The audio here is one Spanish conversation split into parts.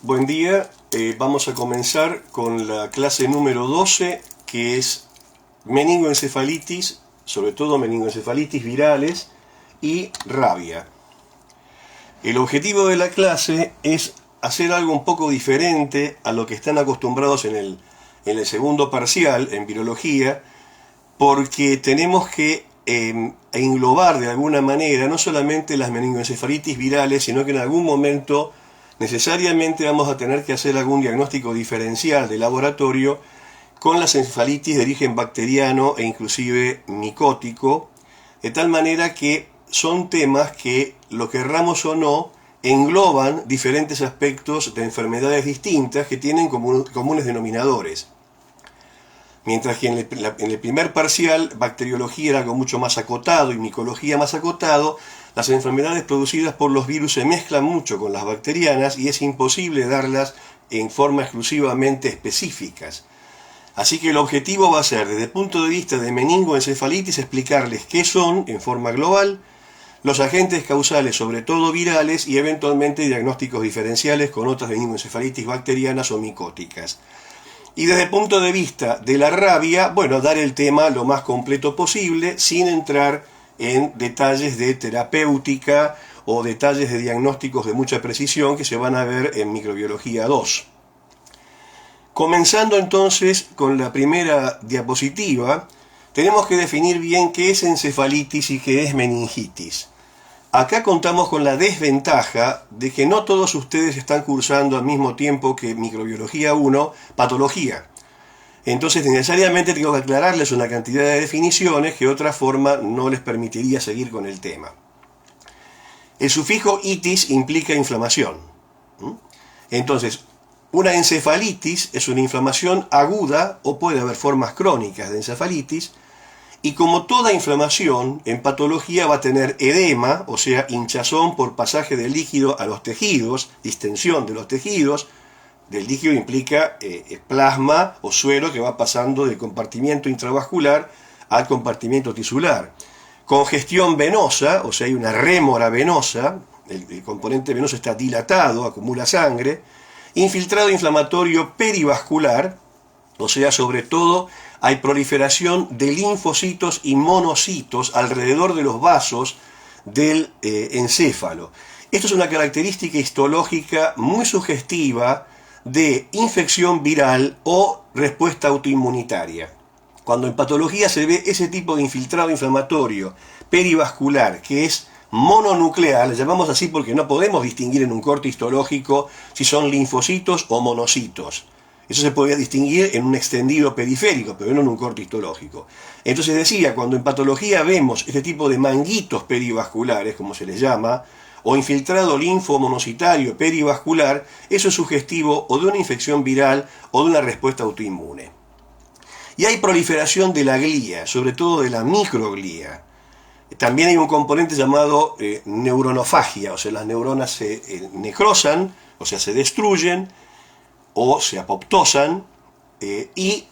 Buen día, vamos a comenzar con la clase número 12, que es meningoencefalitis, sobre todo meningoencefalitis virales y rabia. El objetivo de la clase es hacer algo un poco diferente a lo que están acostumbrados en el segundo parcial, en virología, porque tenemos que englobar de alguna manera no solamente las meningoencefalitis virales, sino que en algún momento necesariamente vamos a tener que hacer algún diagnóstico diferencial de laboratorio con las encefalitis de origen bacteriano e inclusive micótico, de tal manera que son temas que, lo querramos o no, engloban diferentes aspectos de enfermedades distintas que tienen comunes denominadores. Mientras que en el primer parcial bacteriología era algo mucho más acotado y micología más acotado, las enfermedades producidas por los virus se mezclan mucho con las bacterianas y es imposible darlas en forma exclusivamente específicas. Así que el objetivo va a ser, desde el punto de vista de meningoencefalitis, explicarles qué son en forma global, los agentes causales, sobre todo virales, y eventualmente diagnósticos diferenciales con otras meningoencefalitis bacterianas o micóticas. Y desde el punto de vista de la rabia, dar el tema lo más completo posible, sin entrar en detalles de terapéutica o detalles de diagnósticos de mucha precisión que se van a ver en microbiología 2. Comenzando entonces con la primera diapositiva, tenemos que definir bien qué es encefalitis y qué es meningitis. Acá contamos con la desventaja de que no todos ustedes están cursando al mismo tiempo que microbiología 1, patología. Entonces necesariamente tengo que aclararles una cantidad de definiciones que de otra forma no les permitiría seguir con el tema. El sufijo itis implica inflamación. Entonces, una encefalitis es una inflamación aguda o puede haber formas crónicas de encefalitis. Y como toda inflamación, en patología va a tener edema, o sea, hinchazón por pasaje del líquido a los tejidos, distensión de los tejidos. Del líquido implica plasma o suero que va pasando del compartimiento intravascular al compartimiento tisular. Congestión venosa, o sea, hay una rémora venosa, el componente venoso está dilatado, acumula sangre. Infiltrado inflamatorio perivascular, o sea, sobre todo hay proliferación de linfocitos y monocitos alrededor de los vasos del encéfalo. Esto es una característica histológica muy sugestiva de infección viral o respuesta autoinmunitaria. Cuando en patología se ve ese tipo de infiltrado inflamatorio perivascular, que es mononuclear, le llamamos así porque no podemos distinguir en un corte histológico si son linfocitos o monocitos. Eso se podría distinguir en un extendido periférico, pero no en un corte histológico. Entonces decía, cuando en patología vemos este tipo de manguitos perivasculares, como se les llama, o infiltrado linfomonocitario perivascular, eso es sugestivo o de una infección viral o de una respuesta autoinmune. Y hay proliferación de la glía, sobre todo de la microglía. También hay un componente llamado neuronofagia, o sea, las neuronas se necrosan, o sea, se destruyen, o se apoptosan, y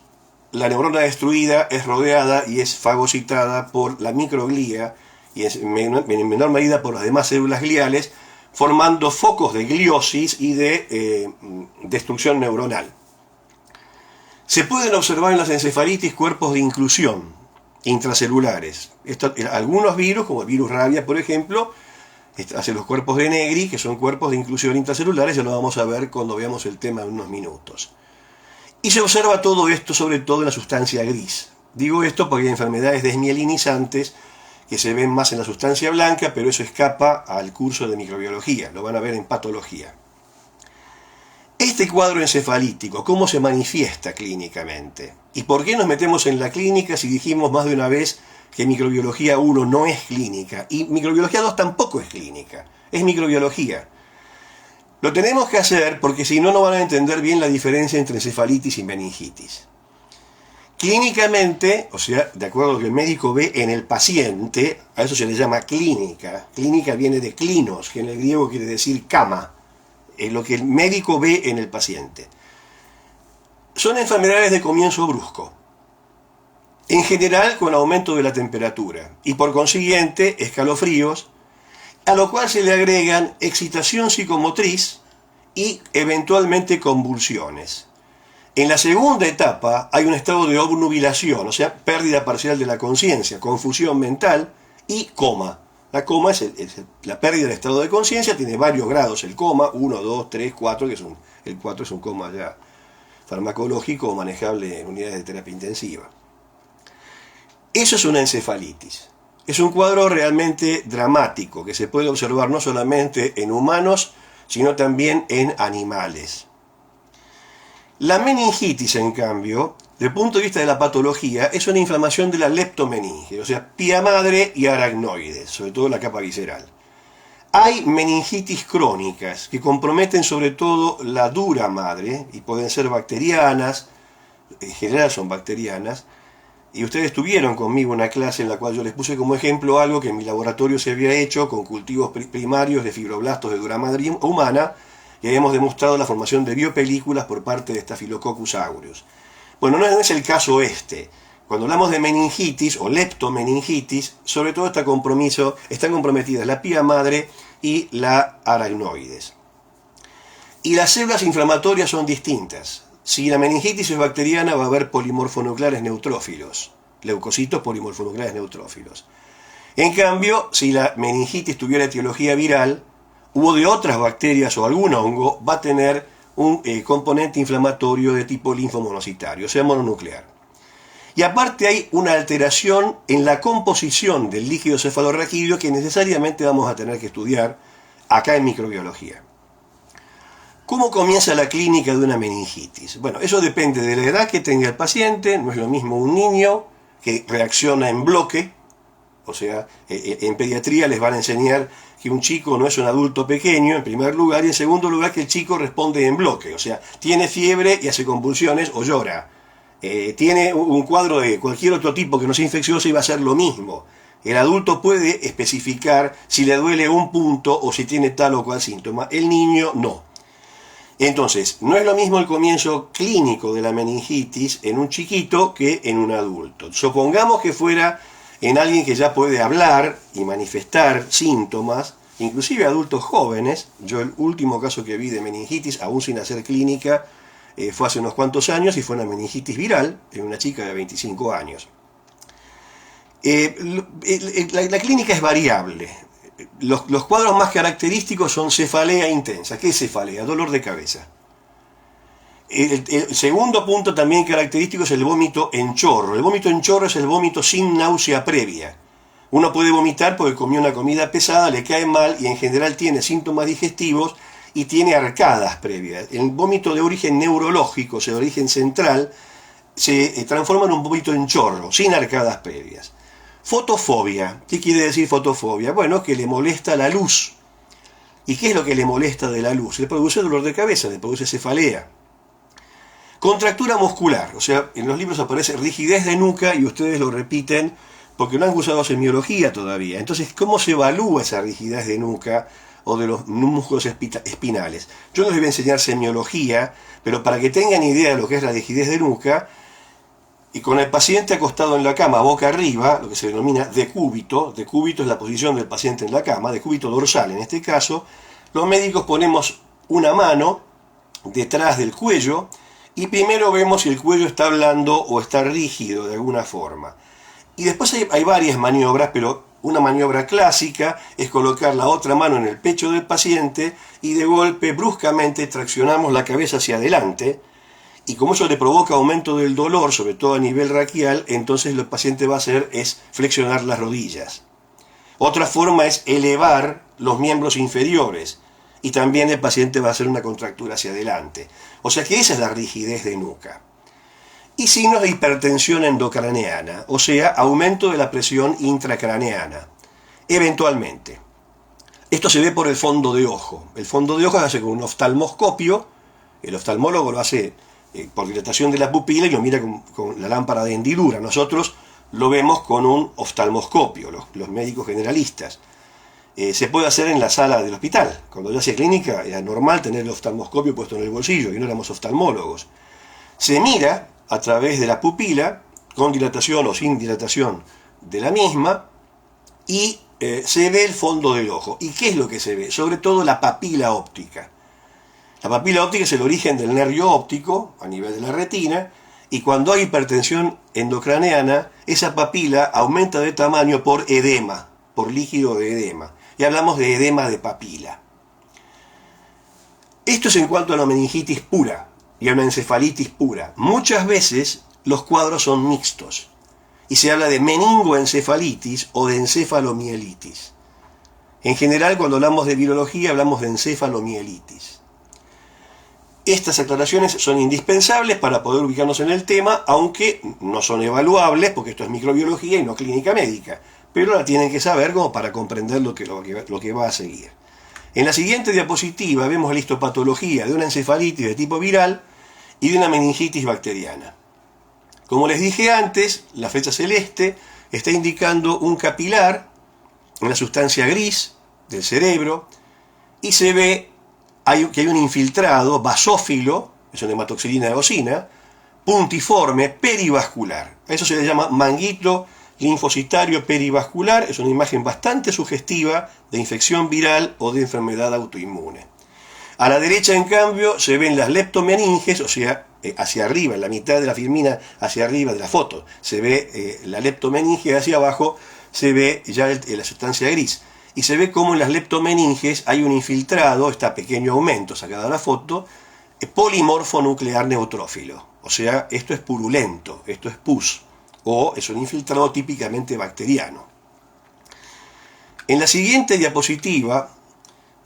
la neurona destruida es rodeada y es fagocitada por la microglía y en menor medida por las demás células gliales, formando focos de gliosis y de destrucción neuronal. Se pueden observar en las encefalitis cuerpos de inclusión intracelulares. Algunos virus, como el virus rabia, por ejemplo, hace los cuerpos de Negri, que son cuerpos de inclusión intracelulares, ya lo vamos a ver cuando veamos el tema en unos minutos. Y se observa todo esto sobre todo en la sustancia gris. Digo esto porque hay enfermedades desmielinizantes que se ven más en la sustancia blanca, pero eso escapa al curso de microbiología, lo van a ver en patología. Este cuadro encefalítico, ¿cómo se manifiesta clínicamente? ¿Y por qué nos metemos en la clínica si dijimos más de una vez que microbiología 1 no es clínica y microbiología 2 tampoco es clínica, es microbiología? Lo tenemos que hacer porque si no, no van a entender bien la diferencia entre encefalitis y meningitis. Clínicamente, o sea, de acuerdo a lo que el médico ve en el paciente, a eso se le llama clínica. Clínica viene de klinos, que en el griego quiere decir cama, es lo que el médico ve en el paciente. Son enfermedades de comienzo brusco, en general con aumento de la temperatura y por consiguiente escalofríos, a lo cual se le agregan excitación psicomotriz y eventualmente convulsiones. En la segunda etapa hay un estado de obnubilación, o sea, pérdida parcial de la conciencia, confusión mental y coma. La coma es la pérdida del estado de conciencia, tiene varios grados el coma, 1, 2, 3, 4, el 4 es un coma ya farmacológico o manejable en unidades de terapia intensiva. Eso es una encefalitis. Es un cuadro realmente dramático que se puede observar no solamente en humanos, sino también en animales. La meningitis, en cambio, desde el punto de vista de la patología, es una inflamación de la leptomeninge, o sea, pía madre y aracnoides, sobre todo la capa visceral. Hay meningitis crónicas que comprometen sobre todo la dura madre y pueden ser bacterianas, en general son bacterianas, y ustedes tuvieron conmigo una clase en la cual yo les puse como ejemplo algo que en mi laboratorio se había hecho con cultivos primarios de fibroblastos de dura madre humana, y habíamos demostrado la formación de biopelículas por parte de Staphylococcus aureus. Bueno, no es el caso este. Cuando hablamos de meningitis o leptomeningitis, sobre todo están comprometidas la pía madre y la aracnoides. Y las células inflamatorias son distintas. Si la meningitis es bacteriana, va a haber polimorfonucleares neutrófilos, leucocitos polimorfonucleares neutrófilos. En cambio, si la meningitis tuviera etiología viral, o de otras bacterias o algún hongo, va a tener un componente inflamatorio de tipo linfomonocitario, o sea, mononuclear. Y aparte hay una alteración en la composición del líquido cefalorraquídeo que necesariamente vamos a tener que estudiar acá en microbiología. ¿Cómo comienza la clínica de una meningitis? Bueno, eso depende de la edad que tenga el paciente. No es lo mismo un niño que reacciona en bloque, o sea, en pediatría les van a enseñar que un chico no es un adulto pequeño, en primer lugar, y en segundo lugar que el chico responde en bloque, o sea, tiene fiebre y hace convulsiones o llora. Tiene un cuadro de cualquier otro tipo que no sea infeccioso y va a ser lo mismo. El adulto puede especificar si le duele un punto o si tiene tal o cual síntoma, el niño no. Entonces, no es lo mismo el comienzo clínico de la meningitis en un chiquito que en un adulto. Supongamos que fuera en alguien que ya puede hablar y manifestar síntomas, inclusive adultos jóvenes. Yo el último caso que vi de meningitis, aún sin hacer clínica, fue hace unos cuantos años y fue una meningitis viral en una chica de 25 años. La clínica es variable. Los cuadros más característicos son cefalea intensa. ¿Qué es cefalea? Dolor de cabeza. El segundo punto también característico es el vómito en chorro. El vómito en chorro es el vómito sin náusea previa. Uno puede vomitar porque comió una comida pesada, le cae mal y en general tiene síntomas digestivos y tiene arcadas previas. El vómito de origen neurológico, o sea, de origen central, se transforma en un vómito en chorro, sin arcadas previas. Fotofobia. ¿Qué quiere decir fotofobia? Bueno, que le molesta la luz. ¿Y qué es lo que le molesta de la luz? Le produce dolor de cabeza, le produce cefalea. Contractura muscular, o sea, en los libros aparece rigidez de nuca y ustedes lo repiten porque no han usado semiología todavía. Entonces, ¿cómo se evalúa esa rigidez de nuca o de los músculos espinales? Yo no les voy a enseñar semiología, pero para que tengan idea de lo que es la rigidez de nuca, y con el paciente acostado en la cama, boca arriba, lo que se denomina decúbito es la posición del paciente en la cama, decúbito dorsal en este caso, los médicos ponemos una mano detrás del cuello y primero vemos si el cuello está blando o está rígido de alguna forma. Y después hay varias maniobras, pero una maniobra clásica es colocar la otra mano en el pecho del paciente y de golpe bruscamente traccionamos la cabeza hacia adelante. Y como eso le provoca aumento del dolor, sobre todo a nivel raquial, entonces lo que el paciente va a hacer es flexionar las rodillas. Otra forma es elevar los miembros inferiores y también el paciente va a hacer una contractura hacia adelante. O sea que esa es la rigidez de nuca. Y signos de hipertensión endocraneana, o sea, aumento de la presión intracraneana, eventualmente. Esto se ve por el fondo de ojo. El fondo de ojo se hace con un oftalmoscopio, el oftalmólogo lo hace por dilatación de la pupila y lo mira con la lámpara de hendidura. Nosotros lo vemos con un oftalmoscopio, los médicos generalistas. Se puede hacer en la sala del hospital. Cuando yo hacía clínica era normal tener el oftalmoscopio puesto en el bolsillo y no éramos oftalmólogos. Se mira a través de la pupila, con dilatación o sin dilatación de la misma, y se ve el fondo del ojo. ¿Y qué es lo que se ve? Sobre todo la papila óptica. La papila óptica es el origen del nervio óptico a nivel de la retina, y cuando hay hipertensión endocraneana, esa papila aumenta de tamaño por edema, por líquido de edema. Y hablamos de edema de papila. Esto es en cuanto a la meningitis pura y a una encefalitis pura. Muchas veces los cuadros son mixtos y se habla de meningoencefalitis o de encefalomielitis. En general, cuando hablamos de virología, hablamos de encefalomielitis. Estas aclaraciones son indispensables para poder ubicarnos en el tema, aunque no son evaluables, porque esto es microbiología y no clínica médica, pero la tienen que saber como para comprender lo que va a seguir. En la siguiente diapositiva vemos la histopatología de una encefalitis de tipo viral y de una meningitis bacteriana. Como les dije antes, la flecha celeste está indicando un capilar en la sustancia gris del cerebro y se ve que hay un infiltrado basófilo, es una hematoxilina eosina, puntiforme, perivascular. A eso se le llama manguito linfocitario perivascular. Es una imagen bastante sugestiva de infección viral o de enfermedad autoinmune. A la derecha, en cambio, se ven las leptomeninges, o sea, hacia arriba, en la mitad de la filmina, hacia arriba de la foto, se ve la leptomeninge, hacia abajo se ve ya la sustancia gris. Y se ve como en las leptomeninges hay un infiltrado, está pequeño aumento sacada de la foto, polimorfo nuclear neutrófilo. O sea, esto es purulento, esto es pus, o es un infiltrado típicamente bacteriano. En la siguiente diapositiva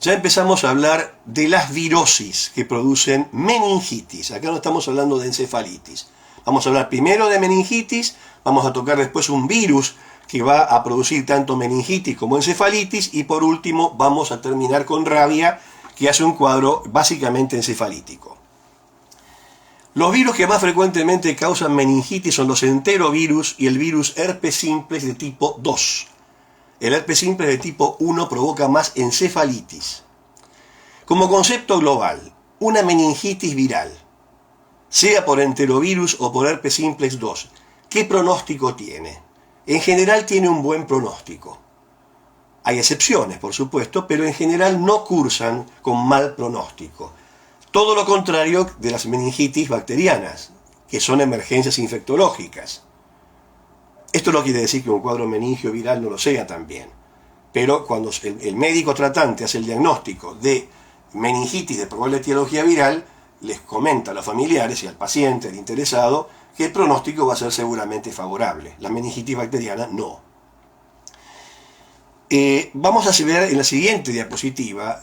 ya empezamos a hablar de las virosis que producen meningitis. Acá no estamos hablando de encefalitis. Vamos a hablar primero de meningitis, vamos a tocar después un virus que va a producir tanto meningitis como encefalitis, y por último vamos a terminar con rabia, que hace un cuadro básicamente encefalítico. Los virus que más frecuentemente causan meningitis son los enterovirus y el virus herpes simplex de tipo 2. El herpes simplex de tipo 1 provoca más encefalitis. Como concepto global, una meningitis viral, sea por enterovirus o por herpes simplex 2, ¿qué pronóstico tiene? En general tiene un buen pronóstico. Hay excepciones, por supuesto, pero en general no cursan con mal pronóstico. Todo lo contrario de las meningitis bacterianas, que son emergencias infectológicas. Esto no quiere decir que un cuadro meningio viral no lo sea también. Pero cuando el médico tratante hace el diagnóstico de meningitis de probable etiología viral, les comenta a los familiares y al paciente, al interesado, que el pronóstico va a ser seguramente favorable. La meningitis bacteriana no. Vamos a ver en la siguiente diapositiva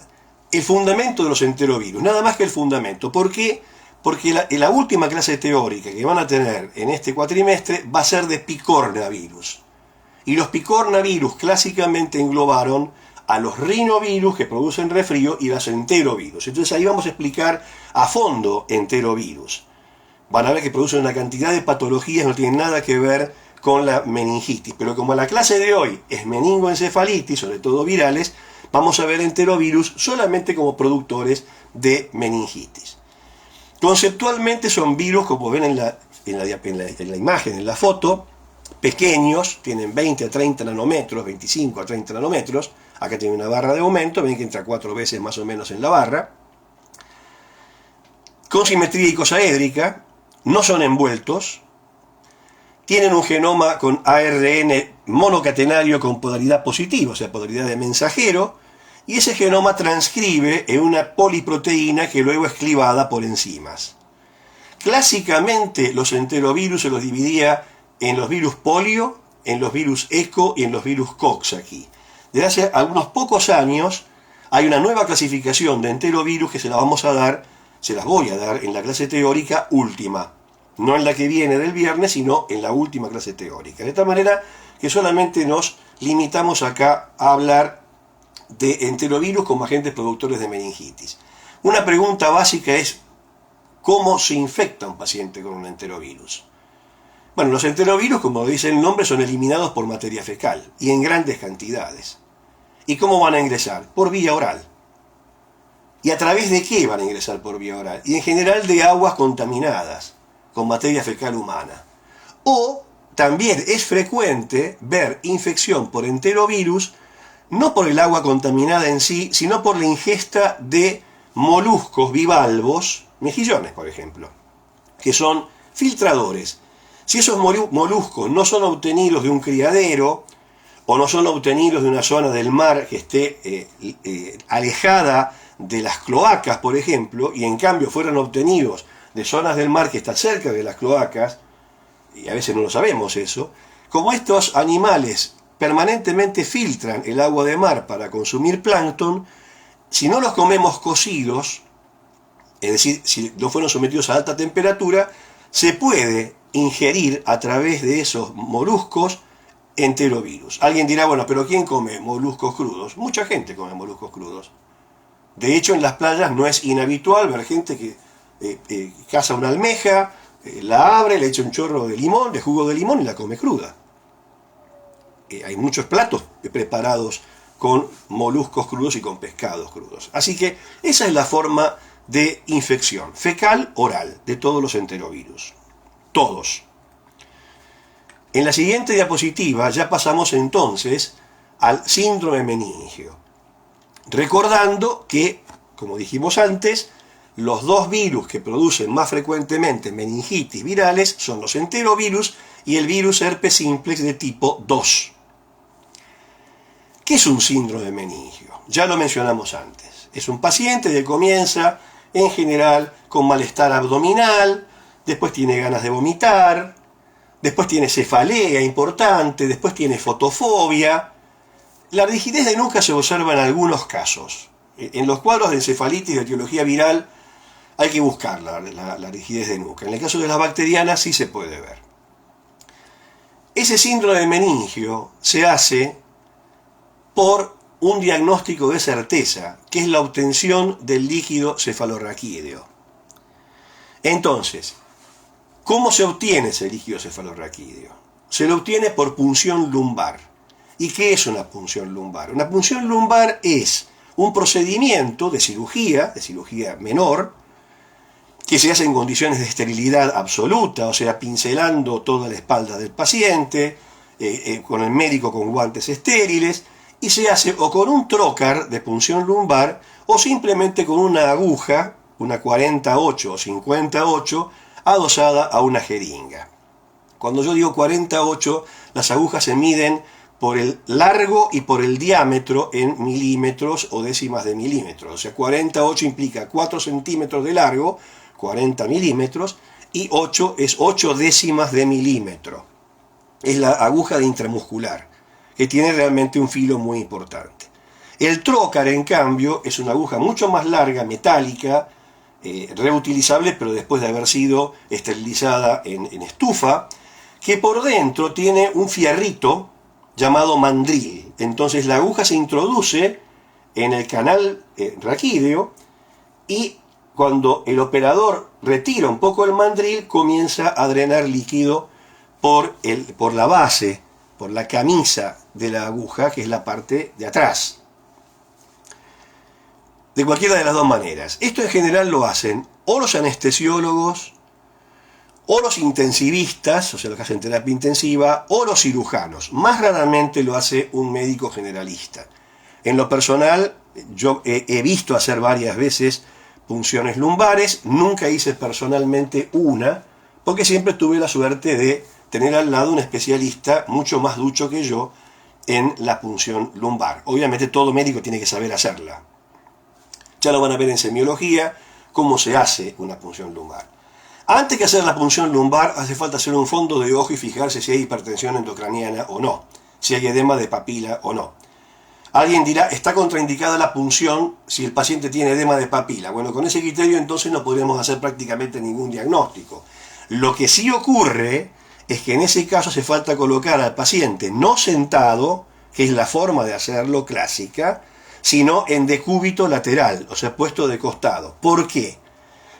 el fundamento de los enterovirus, nada más que el fundamento. ¿Por qué? Porque la última clase teórica que van a tener en este cuatrimestre va a ser de picornavirus. Y los picornavirus clásicamente englobaron a los rinovirus que producen resfrío y los enterovirus. Entonces ahí vamos a explicar a fondo enterovirus. Van a ver que producen una cantidad de patologías, no tienen nada que ver con la meningitis. Pero como la clase de hoy es meningoencefalitis, sobre todo virales, vamos a ver enterovirus solamente como productores de meningitis. Conceptualmente son virus, como ven en la imagen, en la foto, pequeños, tienen 20 a 30 nanómetros, 25 a 30 nanómetros. Acá tiene una barra de aumento, ven que entra 4 veces más o menos en la barra. Con simetría icosaédrica, no son envueltos, tienen un genoma con ARN monocatenario con polaridad positiva, o sea, polaridad de mensajero, y ese genoma transcribe en una poliproteína que luego es clivada por enzimas. Clásicamente los enterovirus se los dividía en los virus polio, en los virus ECO y en los virus Coxsackie. Desde hace algunos pocos años hay una nueva clasificación de enterovirus que se las voy a dar en la clase teórica última. No en la que viene del viernes, sino en la última clase teórica. De tal manera que solamente nos limitamos acá a hablar de enterovirus como agentes productores de meningitis. Una pregunta básica es, ¿cómo se infecta un paciente con un enterovirus? Bueno, los enterovirus, como dice el nombre, son eliminados por materia fecal y en grandes cantidades. ¿Y cómo van a ingresar? Por vía oral. ¿Y a través de qué van a ingresar por vía oral? Y en general de aguas contaminadas con materia fecal humana. O también es frecuente ver infección por enterovirus no por el agua contaminada en sí, sino por la ingesta de moluscos bivalvos, mejillones por ejemplo, que son filtradores. Si esos moluscos no son obtenidos de un criadero o no son obtenidos de una zona del mar que esté alejada de las cloacas, por ejemplo, y en cambio fueran obtenidos de zonas del mar que están cerca de las cloacas, y a veces no lo sabemos eso, como estos animales permanentemente filtran el agua de mar para consumir plancton, si no los comemos cocidos, es decir, si no fueron sometidos a alta temperatura, se puede ingerir a través de esos moluscos enterovirus. Alguien dirá, bueno, pero ¿quién come moluscos crudos? Mucha gente come moluscos crudos. De hecho, en las playas no es inhabitual ver gente que caza una almeja, la abre, le echa un chorro de limón, de jugo de limón y la come cruda. Hay muchos platos preparados con moluscos crudos y con pescados crudos. Así que esa es la forma de infección fecal-oral de todos los enterovirus. Todos. En la siguiente diapositiva ya pasamos entonces al síndrome meningio. Recordando que, como dijimos antes, los dos virus que producen más frecuentemente meningitis virales son los enterovirus y el virus herpes simplex de tipo 2. ¿Qué es un síndrome meningio? Ya lo mencionamos antes. Es un paciente que comienza, en general, con malestar abdominal, después tiene ganas de vomitar, después tiene cefalea importante, después tiene fotofobia. La rigidez de nuca se observa en algunos casos. En los cuadros de encefalitis de etiología viral hay que buscar la rigidez de nuca. En el caso de las bacterianas sí se puede ver. Ese síndrome de meningio se hace por un diagnóstico de certeza, que es la obtención del líquido cefalorraquídeo. Entonces, ¿cómo se obtiene ese líquido cefalorraquídeo? Se lo obtiene por punción lumbar. ¿Y qué es una punción lumbar? Una punción lumbar es un procedimiento de cirugía menor, que se hace en condiciones de esterilidad absoluta, o sea, pincelando toda la espalda del paciente, con el médico con guantes estériles, y se hace o con un trocar de punción lumbar o simplemente con una aguja, una 48 o 58, adosada a una jeringa. Cuando yo digo 48, las agujas se miden por el largo y por el diámetro en milímetros o décimas de milímetros. O sea, 48 implica 4 centímetros de largo, 40 milímetros, y 8 es 8 décimas de milímetro. Es la aguja de intramuscular, que tiene realmente un filo muy importante. El trocar, en cambio, es una aguja mucho más larga, metálica, reutilizable, pero después de haber sido esterilizada en estufa, que por dentro tiene un fierrito llamado mandril. Entonces la aguja se introduce en el canal raquídeo y cuando el operador retira un poco el mandril, comienza a drenar líquido por la base, por la camisa de la aguja, que es la parte de atrás. De cualquiera de las dos maneras. Esto en general lo hacen o los anestesiólogos, o los intensivistas, o sea, los que hacen terapia intensiva, o los cirujanos. Más raramente lo hace un médico generalista. En lo personal, yo he visto hacer varias veces punciones lumbares, nunca hice personalmente una, porque siempre tuve la suerte de tener al lado un especialista mucho más ducho que yo en la punción lumbar. Obviamente todo médico tiene que saber hacerla. Ya lo van a ver en semiología, cómo se hace una punción lumbar. Antes que hacer la punción lumbar, hace falta hacer un fondo de ojo y fijarse si hay hipertensión endocraniana o no, si hay edema de papila o no. Alguien dirá, está contraindicada la punción si el paciente tiene edema de papila. Bueno, con ese criterio entonces no podríamos hacer prácticamente ningún diagnóstico. Lo que sí ocurre es que en ese caso hace falta colocar al paciente no sentado, que es la forma de hacerlo clásica, sino en decúbito lateral, o sea, puesto de costado. ¿Por qué?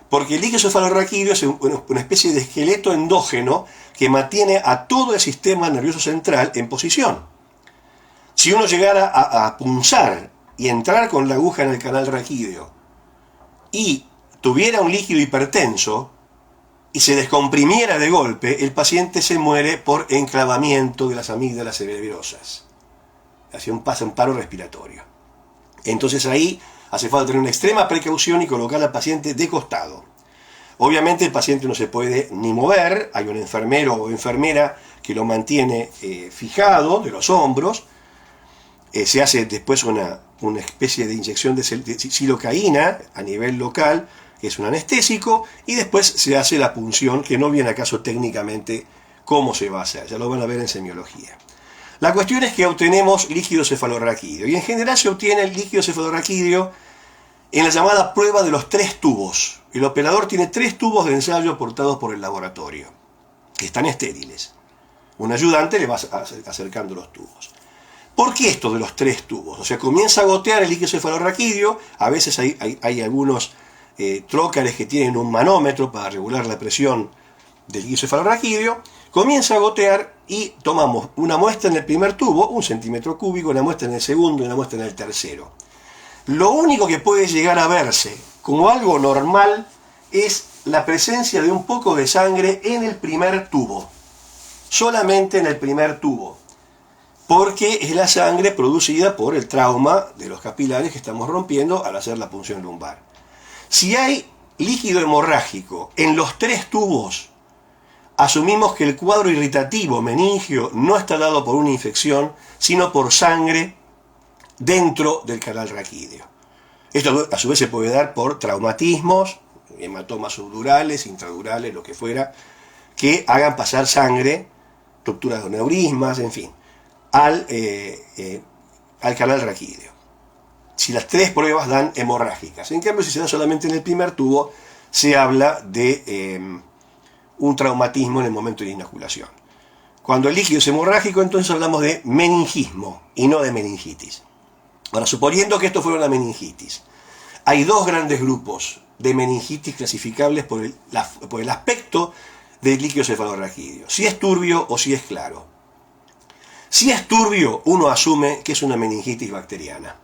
Porque el líquido cefalorraquídeo es una especie de esqueleto endógeno que mantiene a todo el sistema nervioso central en posición. Si uno llegara a punzar y entrar con la aguja en el canal raquídeo y tuviera un líquido hipertenso y se descomprimiera de golpe, el paciente se muere por enclavamiento de las amígdalas cerebrosas. Hace un paro respiratorio. Entonces ahí Hace falta tener una extrema precaución y colocar al paciente de costado. Obviamente el paciente no se puede ni mover, hay un enfermero o enfermera que lo mantiene fijado de los hombros. Se hace después una especie de inyección de silocaína a nivel local, que es un anestésico, y después se hace la punción, que no viene acaso técnicamente cómo se va a hacer, ya lo van a ver en semiología. La cuestión es que obtenemos líquido cefalorraquídeo, y en general se obtiene el líquido cefalorraquídeo en la llamada prueba de los 3 tubos. El operador tiene 3 tubos de ensayo aportados por el laboratorio, que están estériles. Un ayudante le va acercando los tubos. ¿Por qué esto de los 3 tubos? O sea, comienza a gotear el líquido cefalorraquídeo, a veces hay algunos trócares que tienen un manómetro para regular la presión del líquido cefalorraquídeo, comienza a gotear y tomamos una muestra en el primer tubo, 1 centímetro cúbico, una muestra en el segundo y una muestra en el tercero. Lo único que puede llegar a verse como algo normal es la presencia de un poco de sangre en el primer tubo, solamente en el primer tubo, porque es la sangre producida por el trauma de los capilares que estamos rompiendo al hacer la punción lumbar. Si hay líquido hemorrágico en los 3 tubos, asumimos que el cuadro irritativo meningio no está dado por una infección, sino por sangre dentro del canal raquídeo. Esto a su vez se puede dar por traumatismos, hematomas subdurales, intradurales, lo que fuera, que hagan pasar sangre, rupturas de aneurismas, en fin, al canal raquídeo. Si las 3 pruebas dan hemorrágicas. En cambio, si se da solamente en el primer tubo, se habla de un traumatismo en el momento de inoculación. Cuando el líquido es hemorrágico, entonces hablamos de meningismo y no de meningitis. Ahora, suponiendo que esto fuera una meningitis, hay 2 grandes grupos de meningitis clasificables por el aspecto del líquido cefalorraquídeo, si es turbio o si es claro. Si es turbio, uno asume que es una meningitis bacteriana.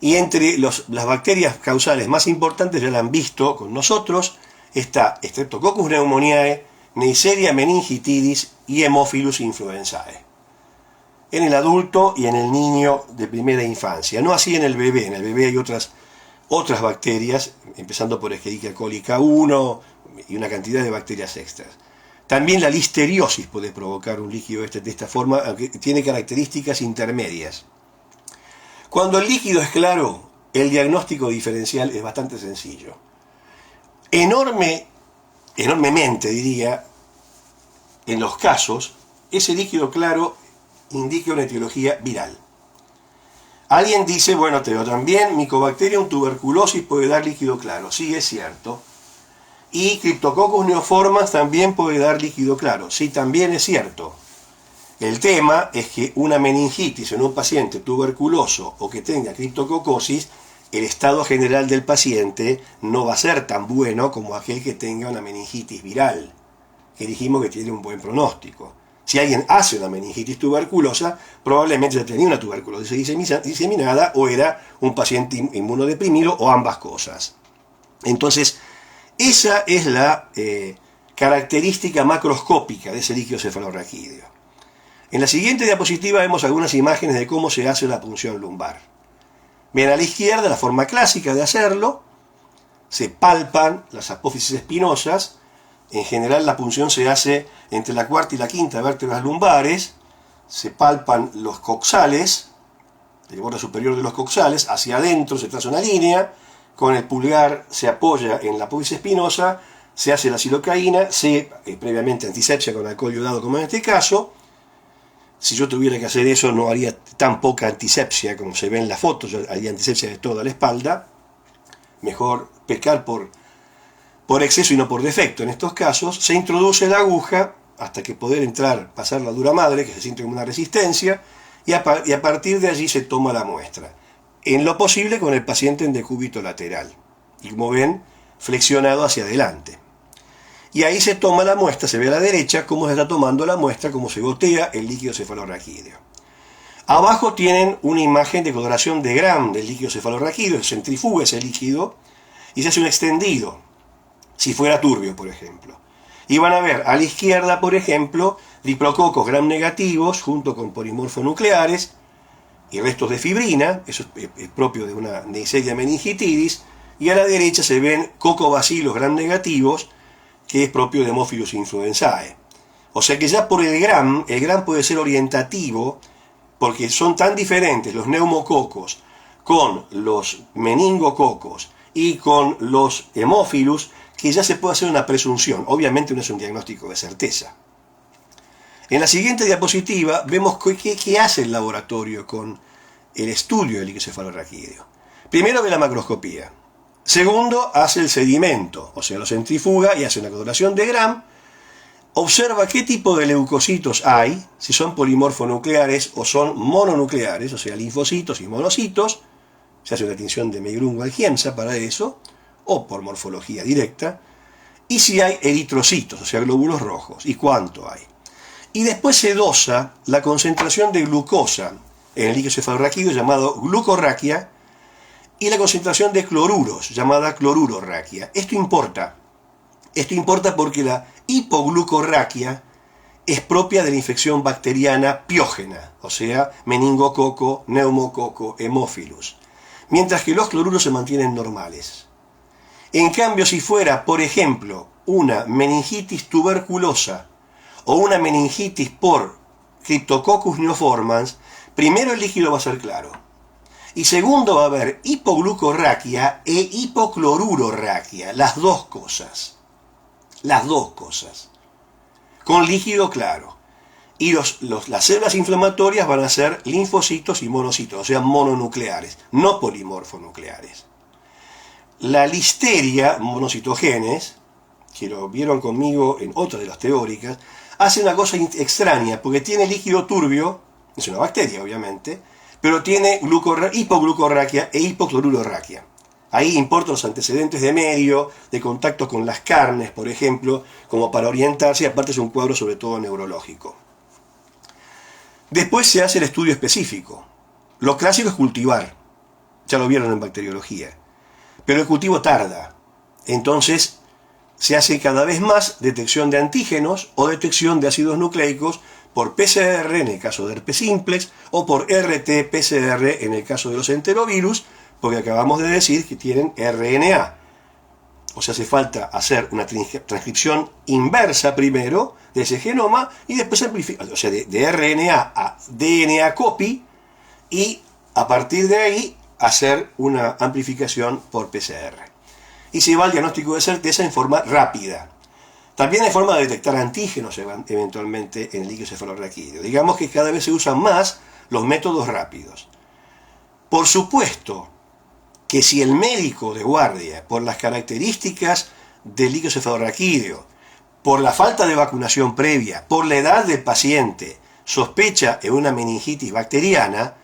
Y entre las bacterias causales más importantes, ya la han visto con nosotros, está Streptococcus pneumoniae, Neisseria meningitidis y Haemophilus influenzae. En el adulto y en el niño de primera infancia. No así en el bebé. En el bebé hay otras bacterias, empezando por Escherichia coli K1 y una cantidad de bacterias extras. También la listeriosis puede provocar un líquido de esta forma, aunque tiene características intermedias. Cuando el líquido es claro, el diagnóstico diferencial es bastante sencillo. Enormemente, diría, en los casos, ese líquido claro indica una etiología viral. Alguien dice, bueno, pero también Mycobacterium tuberculosis puede dar líquido claro. Sí, es cierto. Y Cryptococcus neoformans también puede dar líquido claro. Sí, también es cierto. El tema es que una meningitis en un paciente tuberculoso o que tenga criptococosis, el estado general del paciente no va a ser tan bueno como aquel que tenga una meningitis viral, que dijimos que tiene un buen pronóstico. Si alguien hace una meningitis tuberculosa, probablemente ya tenía una tuberculosis diseminada o era un paciente inmunodeprimido o ambas cosas. Entonces, esa es la característica macroscópica de ese líquido cefalorraquídeo. En la siguiente diapositiva vemos algunas imágenes de cómo se hace la punción lumbar. Ven a la izquierda la forma clásica de hacerlo. Se palpan las apófisis espinosas. En general la punción se hace entre la cuarta y la quinta vértebras lumbares. Se palpan los coxales, el borde superior de los coxales, hacia adentro se traza una línea. Con el pulgar se apoya en la apófisis espinosa, se hace la silocaína, previamente antisepsia con alcohol iodado como en este caso. Si yo tuviera que hacer eso no haría tan poca antisepsia como se ve en la foto, yo haría antisepsia de toda la espalda. Mejor pecar por exceso y no por defecto. En estos casos se introduce la aguja hasta que poder entrar, pasar la dura madre, que se siente como una resistencia, y a partir de allí se toma la muestra. En lo posible con el paciente en decúbito lateral. Y como ven, flexionado hacia adelante. Y ahí se toma la muestra, se ve a la derecha cómo se está tomando la muestra, cómo se gotea el líquido cefalorraquídeo. Abajo tienen una imagen de coloración de Gram del líquido cefalorraquídeo, se centrifuga ese líquido y se hace un extendido, si fuera turbio, por ejemplo. Y van a ver a la izquierda, por ejemplo, diplococos Gram negativos junto con polimorfonucleares, y restos de fibrina, eso es propio de una Neisseria meningitidis, y a la derecha se ven cocobacilos gram negativos, que es propio de Haemophilus influenzae. O sea que ya por el gram puede ser orientativo, porque son tan diferentes los neumococos con los meningococos y con los Haemophilus, que ya se puede hacer una presunción. Obviamente no es un diagnóstico de certeza. En la siguiente diapositiva vemos qué hace el laboratorio con el estudio del icosefalorraquídeo. Primero ve la macroscopía. Segundo, hace el sedimento, o sea, lo centrifuga y hace una coloración de Gram. Observa qué tipo de leucocitos hay, si son polimorfonucleares o son mononucleares, o sea, linfocitos y monocitos. Se hace una tinción de Megrun-Walchienza para eso, o por morfología directa. Y si hay eritrocitos, o sea, glóbulos rojos, y cuánto hay. Y después se dosa la concentración de glucosa en el icosefalorraquídeo, llamado glucorraquia, y la concentración de cloruros, llamada clorurorraquia. Esto importa porque la hipoglucorraquia es propia de la infección bacteriana piógena, o sea, meningococo, neumococo, Haemophilus, mientras que los cloruros se mantienen normales. En cambio, si fuera, por ejemplo, una meningitis tuberculosa o una meningitis por Cryptococcus neoformans, primero el líquido va a ser claro. Y segundo va a haber hipoglucorraquia e hipoclorurorraquia, las dos cosas, con líquido claro. Y las células inflamatorias van a ser linfocitos y monocitos, o sea, mononucleares, no polimorfonucleares. La listeria monocitogenes, que lo vieron conmigo en otra de las teóricas, hace una cosa extraña, porque tiene líquido turbio, es una bacteria obviamente, pero tiene hipoglucorraquia e hipoclorurorraquia. Ahí importan los antecedentes de medio, de contacto con las carnes, por ejemplo, como para orientarse, y aparte es un cuadro sobre todo neurológico. Después se hace el estudio específico. Lo clásico es cultivar, ya lo vieron en bacteriología, pero el cultivo tarda. Entonces se hace cada vez más detección de antígenos o detección de ácidos nucleicos por PCR en el caso de herpes simplex o por RT-PCR en el caso de los enterovirus, porque acabamos de decir que tienen RNA. O sea, hace falta hacer una transcripción inversa primero de ese genoma y después amplificar, o sea, de RNA a DNA copy, y a partir de ahí hacer una amplificación por PCR. Y se va al diagnóstico de certeza en forma rápida. También hay forma de detectar antígenos eventualmente en el icosefalorraquídeo. Digamos que cada vez se usan más los métodos rápidos. Por supuesto que si el médico de guardia, por las características del icosefalorraquídeo, por la falta de vacunación previa, por la edad del paciente, sospecha en una meningitis bacteriana,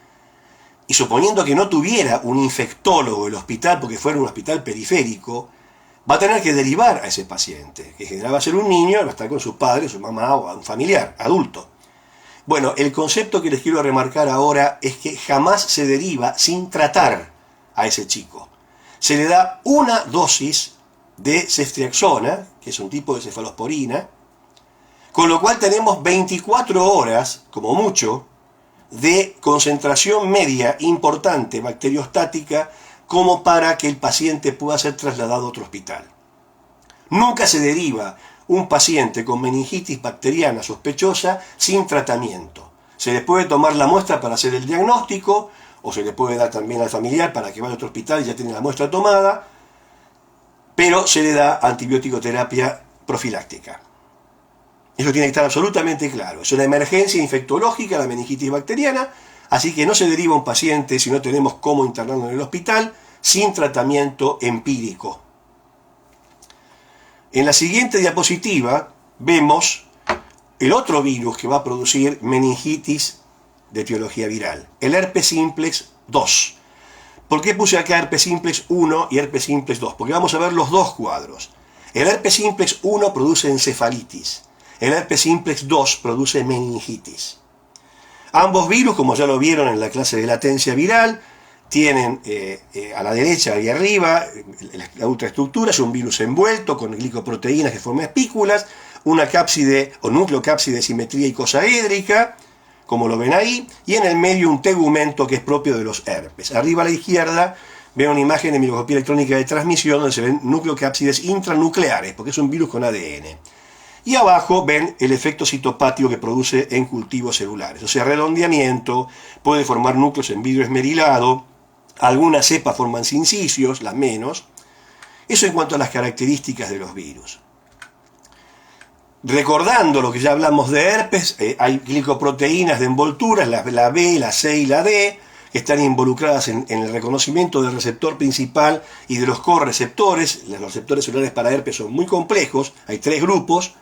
y suponiendo que no tuviera un infectólogo en el hospital porque fuera un hospital periférico, va a tener que derivar a ese paciente, que en general va a ser un niño, va a estar con su padre, su mamá o un familiar, adulto. Bueno, el concepto que les quiero remarcar ahora es que jamás se deriva sin tratar a ese chico. Se le da una dosis de ceftriaxona, que es un tipo de cefalosporina, con lo cual tenemos 24 horas, como mucho, de concentración media importante bacteriostática como para que el paciente pueda ser trasladado a otro hospital. Nunca se deriva un paciente con meningitis bacteriana sospechosa sin tratamiento. Se le puede tomar la muestra para hacer el diagnóstico, o se le puede dar también al familiar para que vaya a otro hospital y ya tiene la muestra tomada, pero se le da antibiótico-terapia profiláctica. Eso tiene que estar absolutamente claro. Es una emergencia infectológica la meningitis bacteriana, así que no se deriva un paciente si no tenemos cómo internarlo en el hospital sin tratamiento empírico. En la siguiente diapositiva vemos el otro virus que va a producir meningitis de etiología viral, el herpes simplex 2. ¿Por qué puse acá herpes simplex 1 y herpes simplex 2? Porque vamos a ver los dos cuadros. El herpes simplex 1 produce encefalitis. El herpes simplex 2 produce meningitis. Ambos virus, como ya lo vieron en la clase de latencia viral, tienen a la derecha y arriba la ultraestructura, es un virus envuelto con glicoproteínas que forman espículas, una cápside o nucleocápside de simetría icosaédrica, como lo ven ahí, y en el medio un tegumento que es propio de los herpes. Arriba a la izquierda ven una imagen de microscopía electrónica de transmisión donde se ven nucleocápsides intranucleares, porque es un virus con ADN. Y abajo ven el efecto citopático que produce en cultivos celulares. O sea, redondeamiento, puede formar núcleos en vidrio esmerilado, algunas cepas forman sincicios, las menos. Eso en cuanto a las características de los virus. Recordando lo que ya hablamos de herpes, hay glicoproteínas de envolturas, la B, la C y la D, que están involucradas en el reconocimiento del receptor principal y de los correceptores. Los receptores celulares para herpes son muy complejos, hay 3 grupos.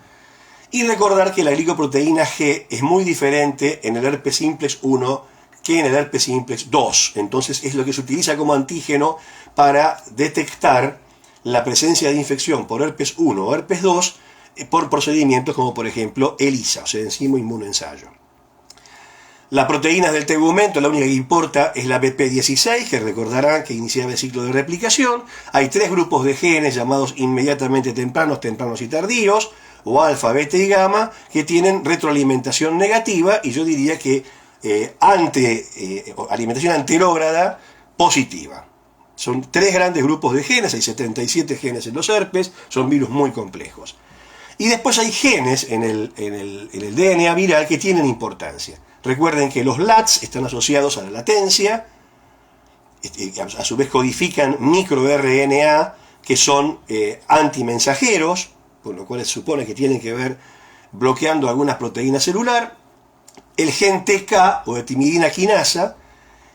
Y recordar que la glicoproteína G es muy diferente en el herpes simplex 1 que en el herpes simplex 2. Entonces es lo que se utiliza como antígeno para detectar la presencia de infección por herpes 1 o herpes 2 por procedimientos como por ejemplo ELISA, o sea, enzima inmunoensayo. La proteína del tegumento, la única que importa es la BP16, que recordarán que iniciaba el ciclo de replicación. Hay 3 grupos de genes llamados inmediatamente tempranos, tempranos y tardíos, o alfa, beta y gamma, que tienen retroalimentación negativa, y yo diría que alimentación anterógrada positiva. Son 3 grandes grupos de genes, hay 77 genes en los herpes, son virus muy complejos. Y después hay genes en el DNA viral que tienen importancia. Recuerden que los LATs están asociados a la latencia, a su vez codifican microRNA que son antimensajeros, por lo cual se supone que tienen que ver bloqueando algunas proteínas celular. El gen TK o de timidina quinasa,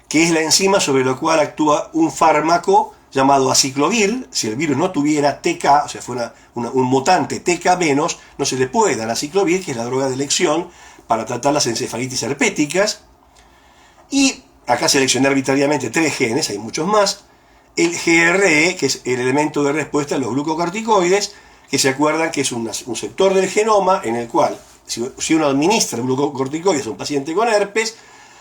que es la enzima sobre la cual actúa un fármaco llamado aciclovir. Si el virus no tuviera TK, o sea, fuera un mutante TK menos, no se le puede dar aciclovir, que es la droga de elección para tratar las encefalitis herpéticas. Y acá seleccioné arbitrariamente 3 genes, hay muchos más. El GRE, que es el elemento de respuesta a los glucocorticoides, que se acuerdan que es un sector del genoma en el cual, si uno administra glucocorticoides a un paciente con herpes,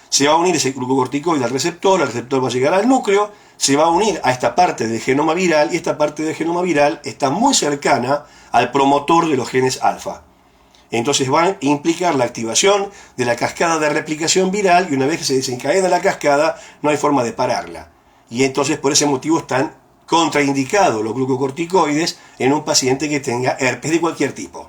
se va a unir ese glucocorticoide al receptor, el receptor va a llegar al núcleo, se va a unir a esta parte del genoma viral, y esta parte del genoma viral está muy cercana al promotor de los genes alfa. Entonces van a implicar la activación de la cascada de replicación viral, y una vez que se desencadena la cascada, no hay forma de pararla. Y entonces por ese motivo están contraindicados los glucocorticoides en un paciente que tenga herpes de cualquier tipo.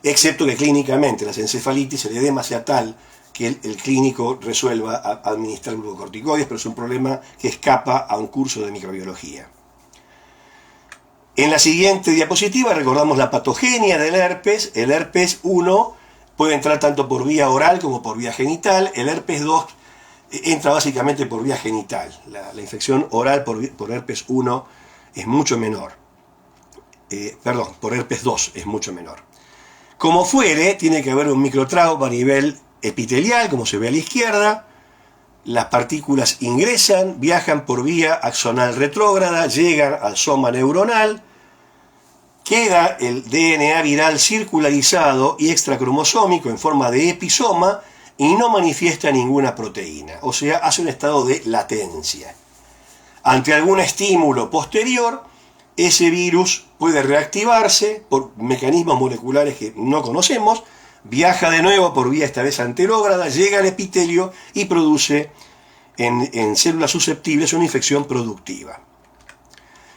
Excepto que clínicamente las encefalitis, el edema sea tal que el clínico resuelva administrar glucocorticoides, pero es un problema que escapa a un curso de microbiología. En la siguiente diapositiva recordamos la patogenia del herpes. El herpes 1 puede entrar tanto por vía oral como por vía genital. El herpes 2 entra básicamente por vía genital. La infección oral por herpes 1 es mucho menor. Por herpes 2 es mucho menor. Como fuere, tiene que haber un microtrauma a nivel epitelial, como se ve a la izquierda. Las partículas ingresan, viajan por vía axonal retrógrada, llegan al soma neuronal, queda el DNA viral circularizado y extracromosómico en forma de episoma y no manifiesta ninguna proteína, o sea, hace un estado de latencia. Ante algún estímulo posterior, ese virus puede reactivarse por mecanismos moleculares que no conocemos, viaja de nuevo por vía esta vez anterógrada, llega al epitelio y produce en células susceptibles una infección productiva.